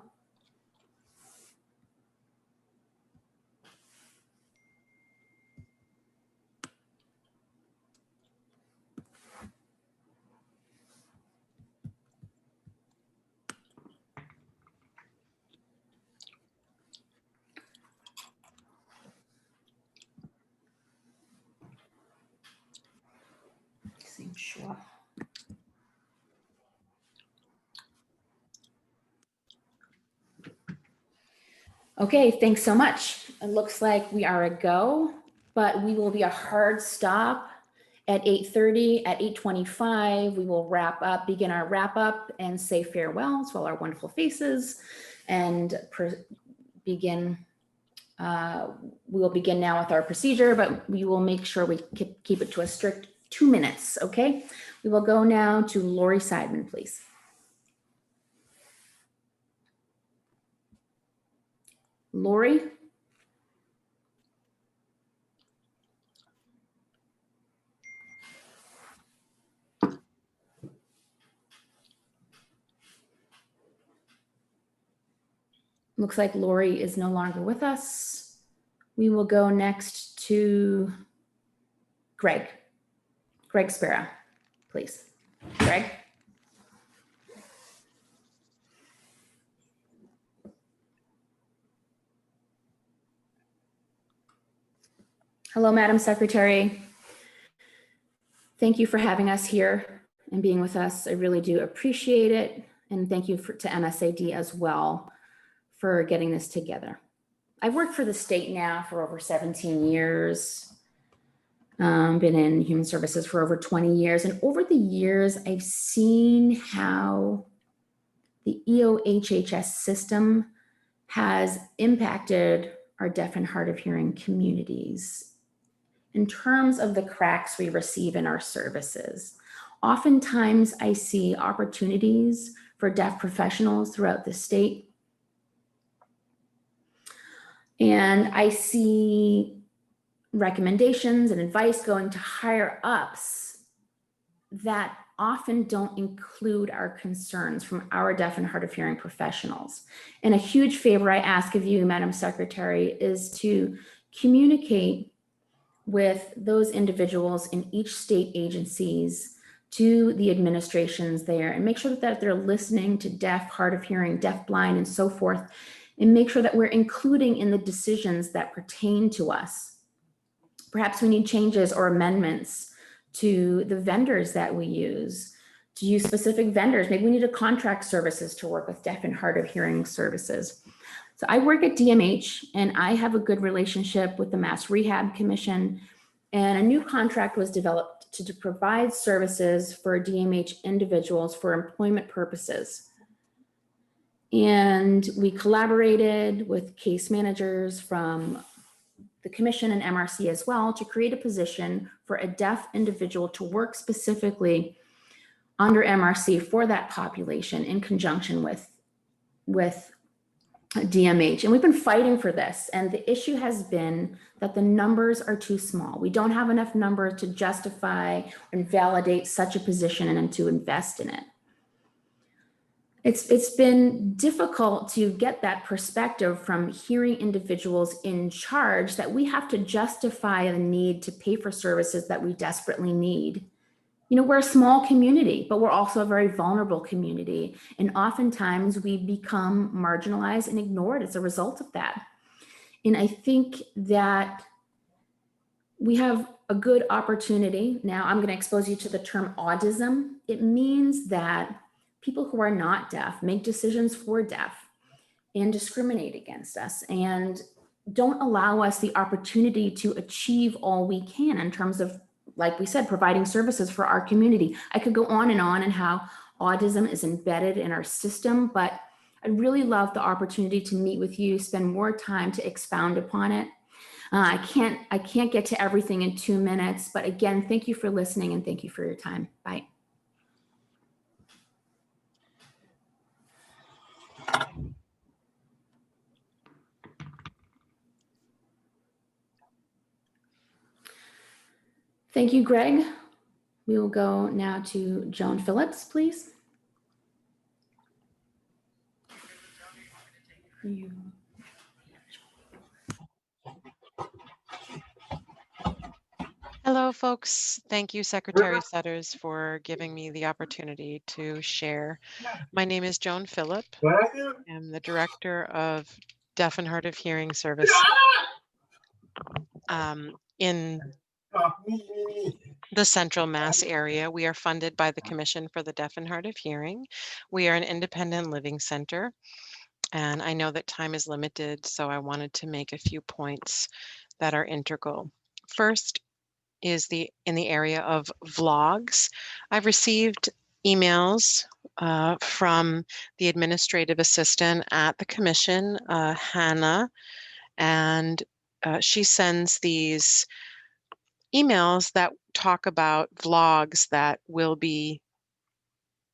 Seems sure. Okay, thanks so much. It looks like we are a go, but we will be a hard stop at 8:30. At 8:25, we will begin our wrap up and say farewell to all our wonderful faces and begin. We will begin now with our procedure, but we will make sure we keep it to a strict 2 minutes, okay? We will go now to Lori Seidman, please. Lori? Looks like Lori is no longer with us. We will go next to Greg Sparrow, please. Greg? Hello, Madam Secretary. Thank you for having us here and being with us. I really do appreciate it. And thank you to MSAD as well for getting this together. I've worked for the state now for over 17 years. Been in human services for over 20 years. And over the years, I've seen how the EOHHS system has impacted our deaf and hard of hearing communities in terms of the cracks we receive in our services. Oftentimes, I see opportunities for deaf professionals throughout the state. And I see recommendations and advice going to higher ups that often don't include our concerns from our deaf and hard of hearing professionals. And a huge favor I ask of you, Madam Secretary, is to communicate with those individuals in each state agencies to the administrations there and make sure that they're listening to deaf, hard of hearing, deaf, blind, and so forth, and make sure that we're including in the decisions that pertain to us. Perhaps we need changes or amendments to the vendors that we use, to use specific vendors. Maybe we need to contract services to work with deaf and hard of hearing services. So I work at DMH and I have a good relationship with the Mass Rehab Commission, and a new contract was developed to provide services for DMH individuals for employment purposes. And we collaborated with case managers from the commission and MRC as well to create a position for a deaf individual to work specifically under MRC for that population in conjunction with DMH. And we've been fighting for this. And the issue has been that the numbers are too small. We don't have enough numbers to justify and validate such a position and to invest in it. It's been difficult to get that perspective from hearing individuals in charge that we have to justify the need to pay for services that we desperately need. You know, we're a small community, but we're also a very vulnerable community. And oftentimes we become marginalized and ignored as a result of that. And I think that we have a good opportunity. Now I'm going to expose you to the term autism. It means that people who are not deaf make decisions for deaf and discriminate against us and don't allow us the opportunity to achieve all we can in terms of, like we said, providing services for our community. I could go on and how autism is embedded in our system, but I'd really love the opportunity to meet with you, spend more time to expound upon it. I can't get to everything in 2 minutes, but again, thank you for listening and thank you for your time. Bye. Thank you, Greg. We will go now to Joan Phillips, please. Hello, folks. Thank you, Secretary Sudders, for giving me the opportunity to share. My name is Joan Phillip. I'm the Director of Deaf and Hard of Hearing Service in the Central Mass area. We are funded by the Commission for the Deaf and Hard of Hearing. We are an independent living center. And I know that time is limited, so I wanted to make a few points that are integral. First is in the area of vlogs. I've received emails from the administrative assistant at the commission, Hannah, and she sends these emails that talk about vlogs that will be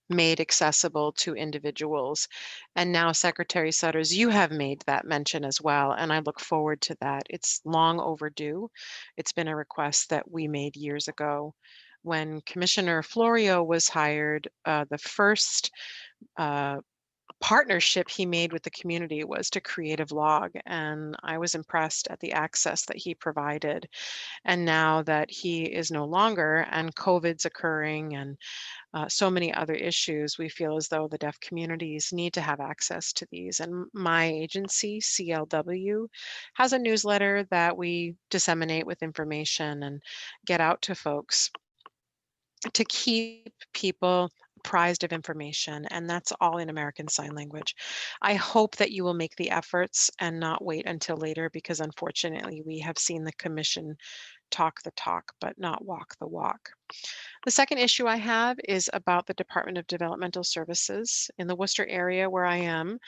made accessible to individuals. And now, Secretary Sudders, you have made that mention as well, and I look forward to that. It's long overdue. It's been a request that we made years ago. When Commissioner Florio was hired, the first partnership he made with the community was to create a vlog, and I was impressed at the access that he provided. And now that he is no longer and COVID's occurring and so many other issues, we feel as though the deaf communities need to have access to these. And my agency, CLW, has a newsletter that we disseminate with information and get out to folks to keep people apprised of information, and that's all in American Sign Language. I hope that you will make the efforts and not wait until later, because unfortunately we have seen the commission talk the talk but not walk the walk. The second issue I have is about the Department of Developmental Services. In the Worcester area where I am,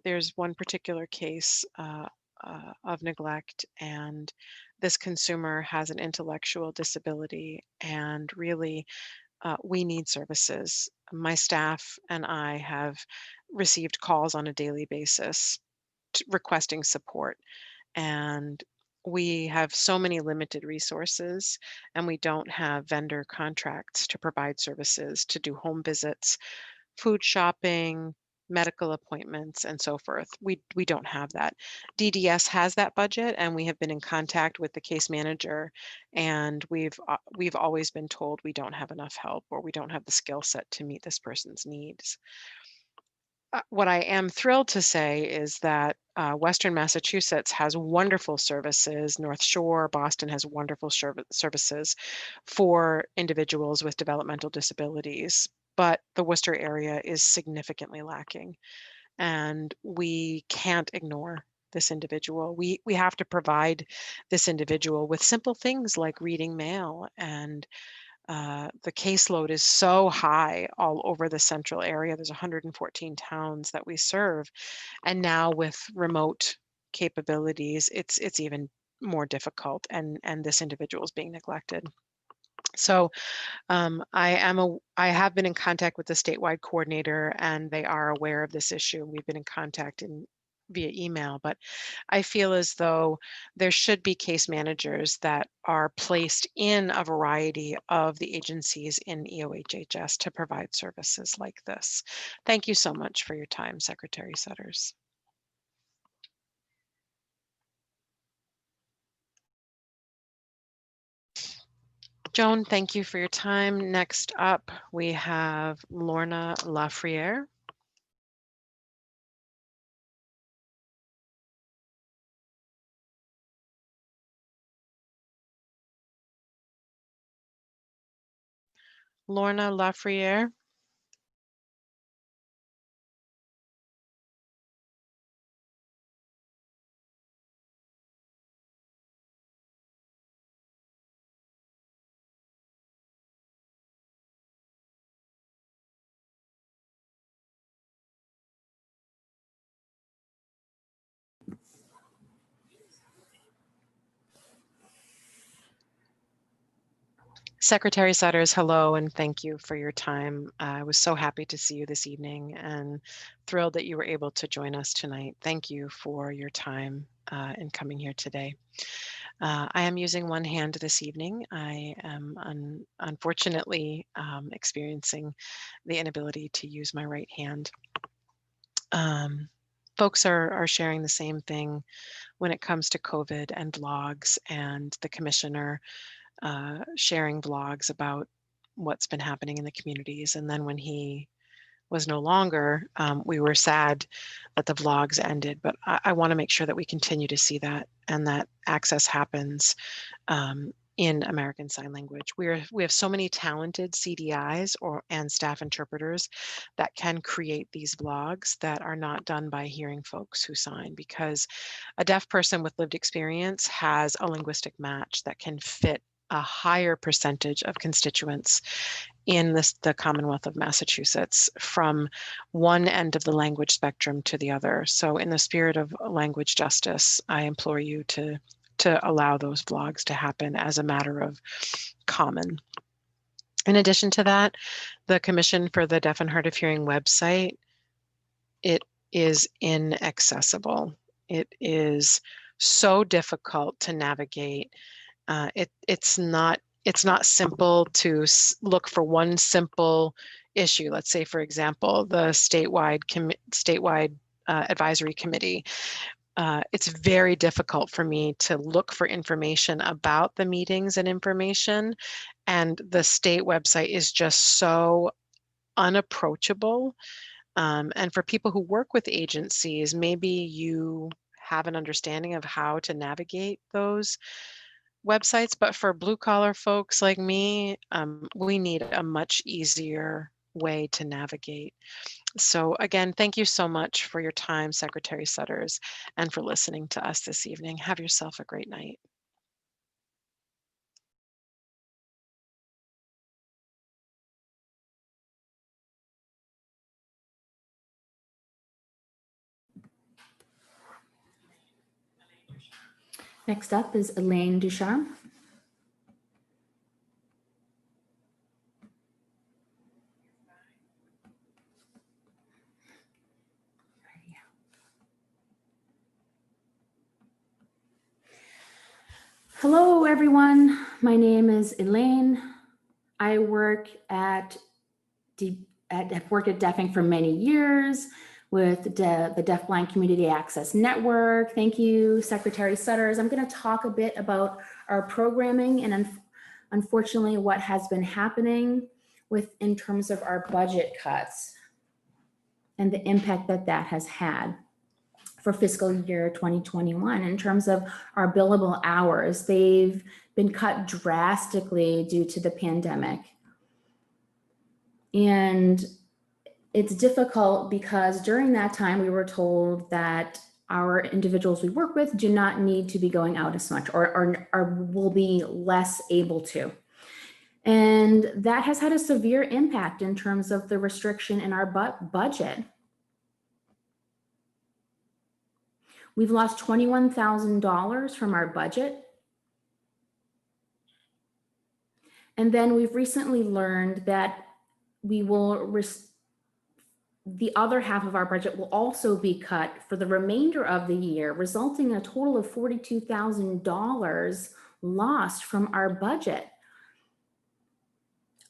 there's one particular case of neglect, and this consumer has an intellectual disability, and really we need services. My staff and I have received calls on a daily basis requesting support, and we have so many limited resources, and we don't have vendor contracts to provide services, to do home visits, food shopping, medical appointments, and so forth. We don't have that. DDS has that budget, and we have been in contact with the case manager, and we've always been told we don't have enough help, or we don't have the skill set to meet this person's needs. What I am thrilled to say is that Western Massachusetts has wonderful services. North Shore, Boston has wonderful services for individuals with developmental disabilities, but the Worcester area is significantly lacking, and we can't ignore this individual. We have to provide this individual with simple things like reading mail, and the caseload is so high all over the central area. There's 114 towns that we serve. And now with remote capabilities, it's even more difficult, and this individual is being neglected. So I have been in contact with the statewide coordinator, and they are aware of this issue. We've been in contact via email, but I feel as though there should be case managers that are placed in a variety of the agencies in EOHHS to provide services like this. Thank you so much for your time, Secretary Sudders. Joan, thank you for your time. Next up, we have Lorna Lafreniere. Lorna Lafreniere. Secretary Sudders, hello, and thank you for your time. I was so happy to see you this evening and thrilled that you were able to join us tonight. Thank you for your time in coming here today. I am using one hand this evening. I am unfortunately experiencing the inability to use my right hand. Folks are sharing the same thing when it comes to COVID and vlogs, and the commissioner sharing vlogs about what's been happening in the communities. And then when he was no longer, we were sad that the vlogs ended, but I want to make sure that we continue to see that, and that access happens in American Sign Language. We have so many talented CDIs and staff interpreters that can create these blogs that are not done by hearing folks who sign, because a deaf person with lived experience has a linguistic match that can fit a higher percentage of constituents in the Commonwealth of Massachusetts from one end of the language spectrum to the other. So in the spirit of language justice, I implore you to allow those blogs to happen as a matter of common. In addition to that, the Commission for the Deaf and Hard of Hearing website, it is inaccessible. It is so difficult to navigate. It's not simple to look for one simple issue. Let's say, for example, the statewide advisory committee. It's very difficult for me to look for information about the meetings and information, and the state website is just so unapproachable. And for people who work with agencies, maybe you have an understanding of how to navigate those websites, but for blue collar folks like me, we need a much easier way to navigate. So again, thank you so much for your time, Secretary Sudders, and for listening to us this evening. Have yourself a great night. Next up is Elaine Ducharme. Hello, everyone. My name is Elaine. I work at I've worked at Deafing for many years with the Deafblind Community Access Network. Thank you, Secretary Sudders. I'm going to talk a bit about our programming and unfortunately what has been happening in terms of our budget cuts and the impact that has had for fiscal year 2021. In terms of our billable hours, they've been cut drastically due to the pandemic. And it's difficult because during that time we were told that our individuals we work with do not need to be going out as much or will be less able to. And that has had a severe impact in terms of the restriction in our budget. We've lost $21,000 from our budget. And then we've recently learned that we will the other half of our budget will also be cut for the remainder of the year, resulting in a total of $42,000 lost from our budget.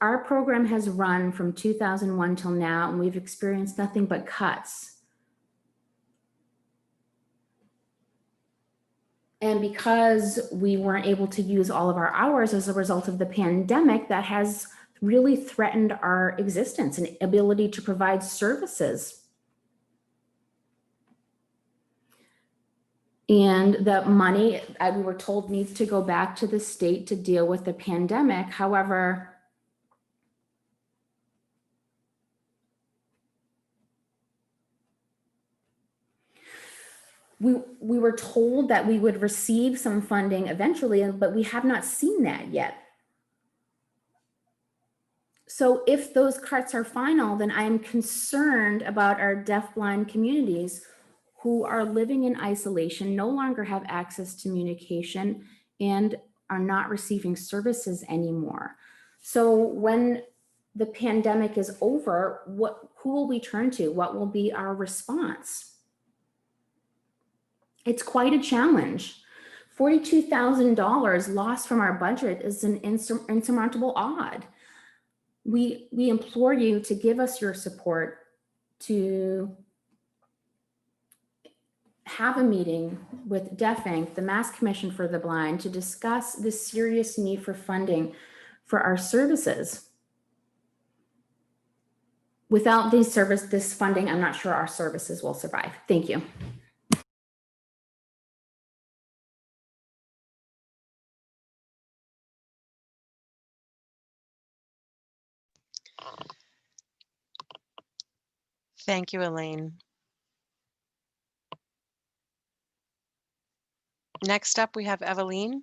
Our program has run from 2001 till now, and we've experienced nothing but cuts. And because we weren't able to use all of our hours as a result of the pandemic, that has really threatened our existence and ability to provide services. And the money, we were told, needs to go back to the state to deal with the pandemic. However, we were told that we would receive some funding eventually, but we have not seen that yet. So if those cuts are final, then I am concerned about our deafblind communities who are living in isolation, no longer have access to communication, and are not receiving services anymore. So when the pandemic is over, who will we turn to? What will be our response? It's quite a challenge. $42,000 lost from our budget is an insurmountable odd. We implore you to give us your support to have a meeting with Deaf Inc., the Mass Commission for the Blind, to discuss the serious need for funding for our services. Without this funding, I'm not sure our services will survive. Thank you. Thank you, Elaine. Next up, we have Eveline.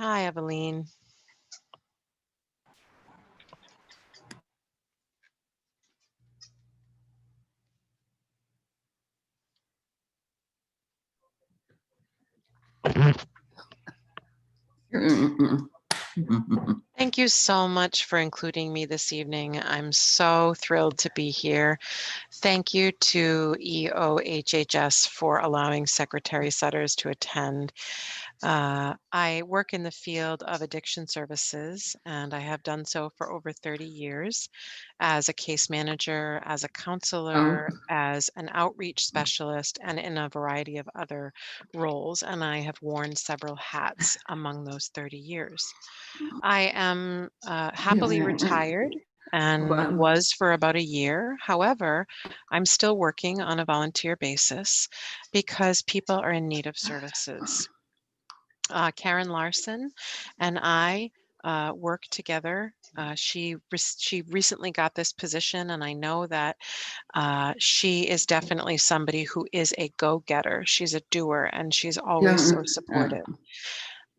Hi, Eveline. Thank you so much for including me this evening. I'm so thrilled to be here. Thank you to EOHHS for allowing Secretary Sudders to attend. I work in the field of addiction services, and I have done so for over 30 years as a case manager, as a counselor, as an outreach specialist, and in a variety of other roles. And I have worn several hats among those 30 years. I am happily retired and was for about a year. However, I'm still working on a volunteer basis because people are in need of services. Karen Larson and I work together. She recently got this position, and I know that she is definitely somebody who is a go-getter. She's a doer, and she's always so supportive.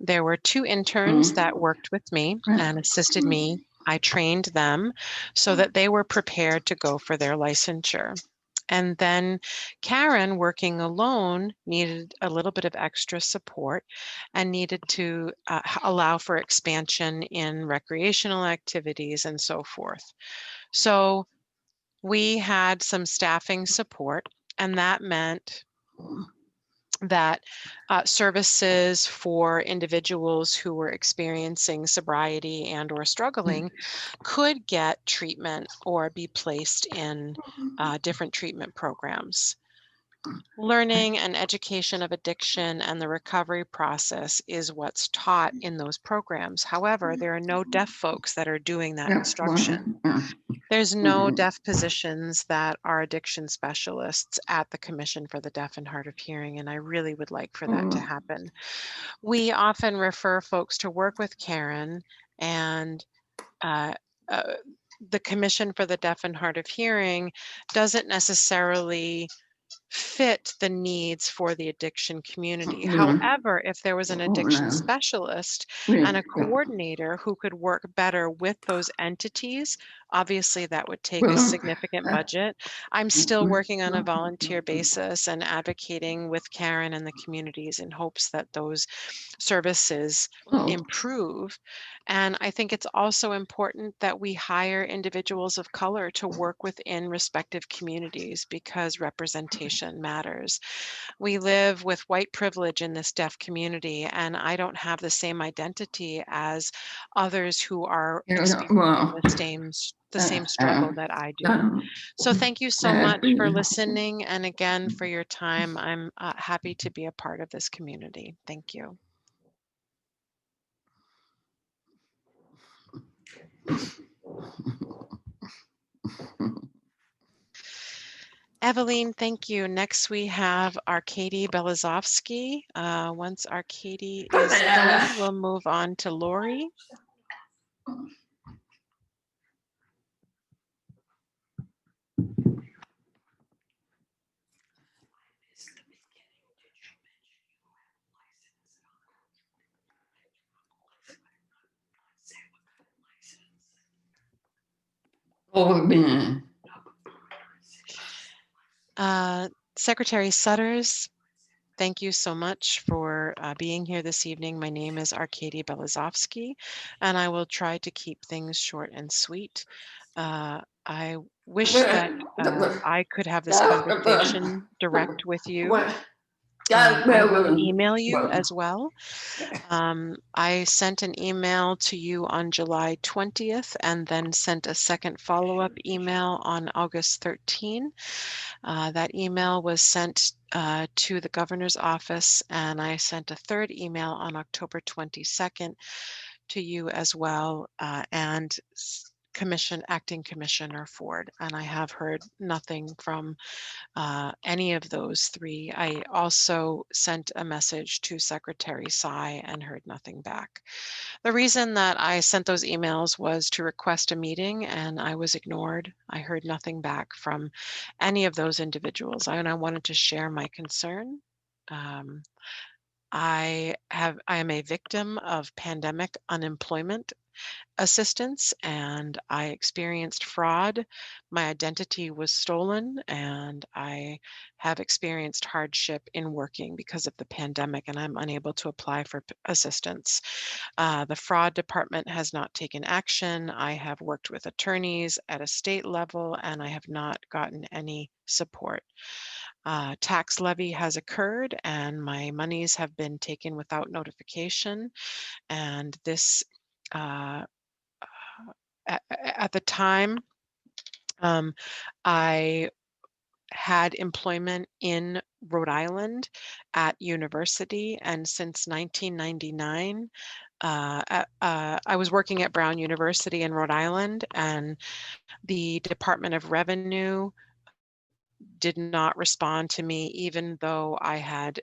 There were 2 interns that worked with me and assisted me. I trained them so that they were prepared to go for their licensure. And then Karen, working alone, needed a little bit of extra support and needed to allow for expansion in recreational activities and so forth. So we had some staffing support, and that meant that services for individuals who were experiencing sobriety and or struggling could get treatment or be placed in different treatment programs. Learning and education of addiction and the recovery process is what's taught in those programs. However, there are no deaf folks that are doing that instruction. There's no deaf positions that are addiction specialists at the Commission for the Deaf and Hard of Hearing, and I really would like for that to happen. We often refer folks to work with Karen, and the Commission for the Deaf and Hard of Hearing doesn't necessarily fit the needs for the addiction community. However, if there was an addiction specialist and a coordinator who could work better with those entities, obviously that would take a significant budget. I'm still working on a volunteer basis and advocating with Karen and the communities in hopes that those services improve. And I think it's also important that we hire individuals of color to work within respective communities because representation matters. We live with white privilege in this deaf community, and I don't have the same identity as others who are experiencing the same struggle that I do. So thank you so much for listening, and again for your time. I'm happy to be a part of this community. Thank you. Eveline, thank you. Next, we have Arkady Belazovsky. Once Arkady is done, we'll move on to Lori. Secretary Sudders, thank you so much for being here this evening. My name is Arkady Belazovsky, and I will try to keep things short and sweet. I wish that I could have this conversation direct with you. I will email you as well. I sent an email to you on July 20th and then sent a second follow-up email on August 13. That email was sent to the governor's office, and I sent a third email on October 22nd to you as well. And Acting Commissioner Ford, and I have heard nothing from any of those three. I also sent a message to Secretary Tsai and heard nothing back. The reason that I sent those emails was to request a meeting, and I was ignored. I heard nothing back from any of those individuals, and I wanted to share my concern. I am a victim of pandemic unemployment assistance, and I experienced fraud. My identity was stolen, and I have experienced hardship in working because of the pandemic, and I'm unable to apply for assistance. The fraud department has not taken action. I have worked with attorneys at a state level, and I have not gotten any support. Tax levy has occurred, and my monies have been taken without notification, and this at the time, I had employment in Rhode Island at university, and since 1999, I was working at Brown University in Rhode Island, and the Department of Revenue did not respond to me, even though I had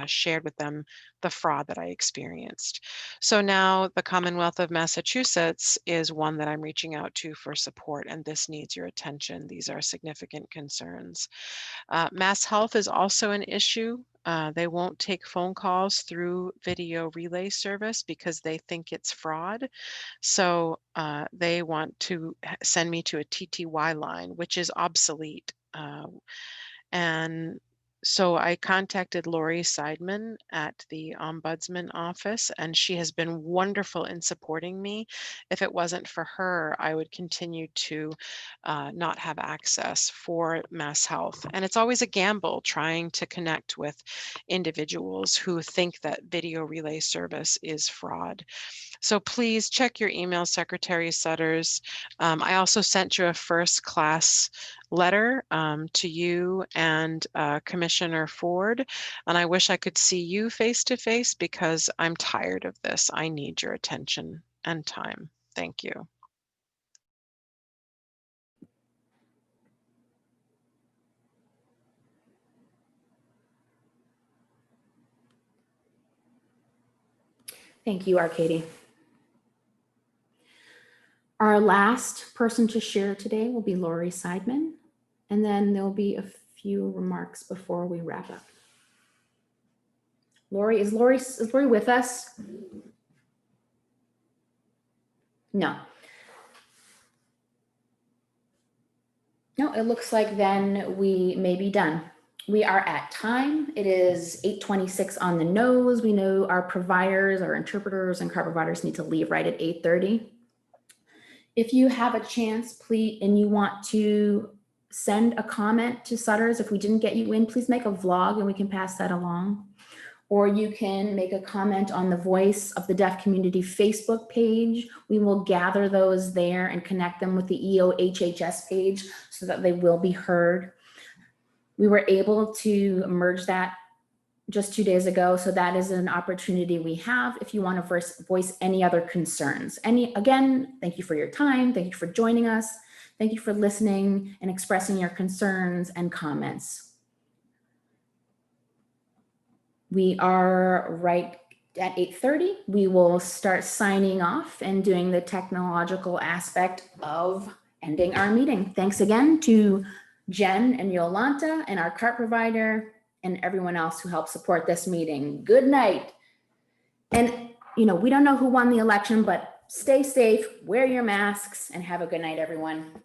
shared with them the fraud that I experienced. So now the Commonwealth of Massachusetts is one that I'm reaching out to for support, and this needs your attention. These are significant concerns. Mass Health is also an issue. They won't take phone calls through video relay service because they think it's fraud. So they want to send me to a TTY line, which is obsolete. And so I contacted Lori Seidman at the Ombudsman office, and she has been wonderful in supporting me. If it wasn't for her, I would continue to not have access for Mass Health. And it's always a gamble trying to connect with individuals who think that video relay service is fraud. So please check your email, Secretary Sudders. I also sent you a first class letter to you and Commissioner Ford, and I wish I could see you face to face because I'm tired of this. I need your attention and time. Thank you. Thank you, Arcady. Our last person to share today will be Lori Seidman, and then there'll be a few remarks before we wrap up. Lori, is Lori with us? No. No, it looks like then we may be done. We are at time. It is 8:26 on the nose. We know our providers, our interpreters and card providers need to leave right at 8:30. If you have a chance, please, and you want to send a comment to Sudders, if we didn't get you in, please make a vlog and we can pass that along. Or you can make a comment on the Voice of the Deaf Community Facebook page. We will gather those there and connect them with the EOHHS page so that they will be heard. We were able to merge that just 2 days ago. So that is an opportunity we have if you want to voice any other concerns. Again, thank you for your time. Thank you for joining us. Thank you for listening and expressing your concerns and comments. We are right at 8:30. We will start signing off and doing the technological aspect of ending our meeting. Thanks again to Jen and Yolanta and our cart provider and everyone else who helped support this meeting. Good night. And, we don't know who won the election, but stay safe, wear your masks, and have a good night, everyone.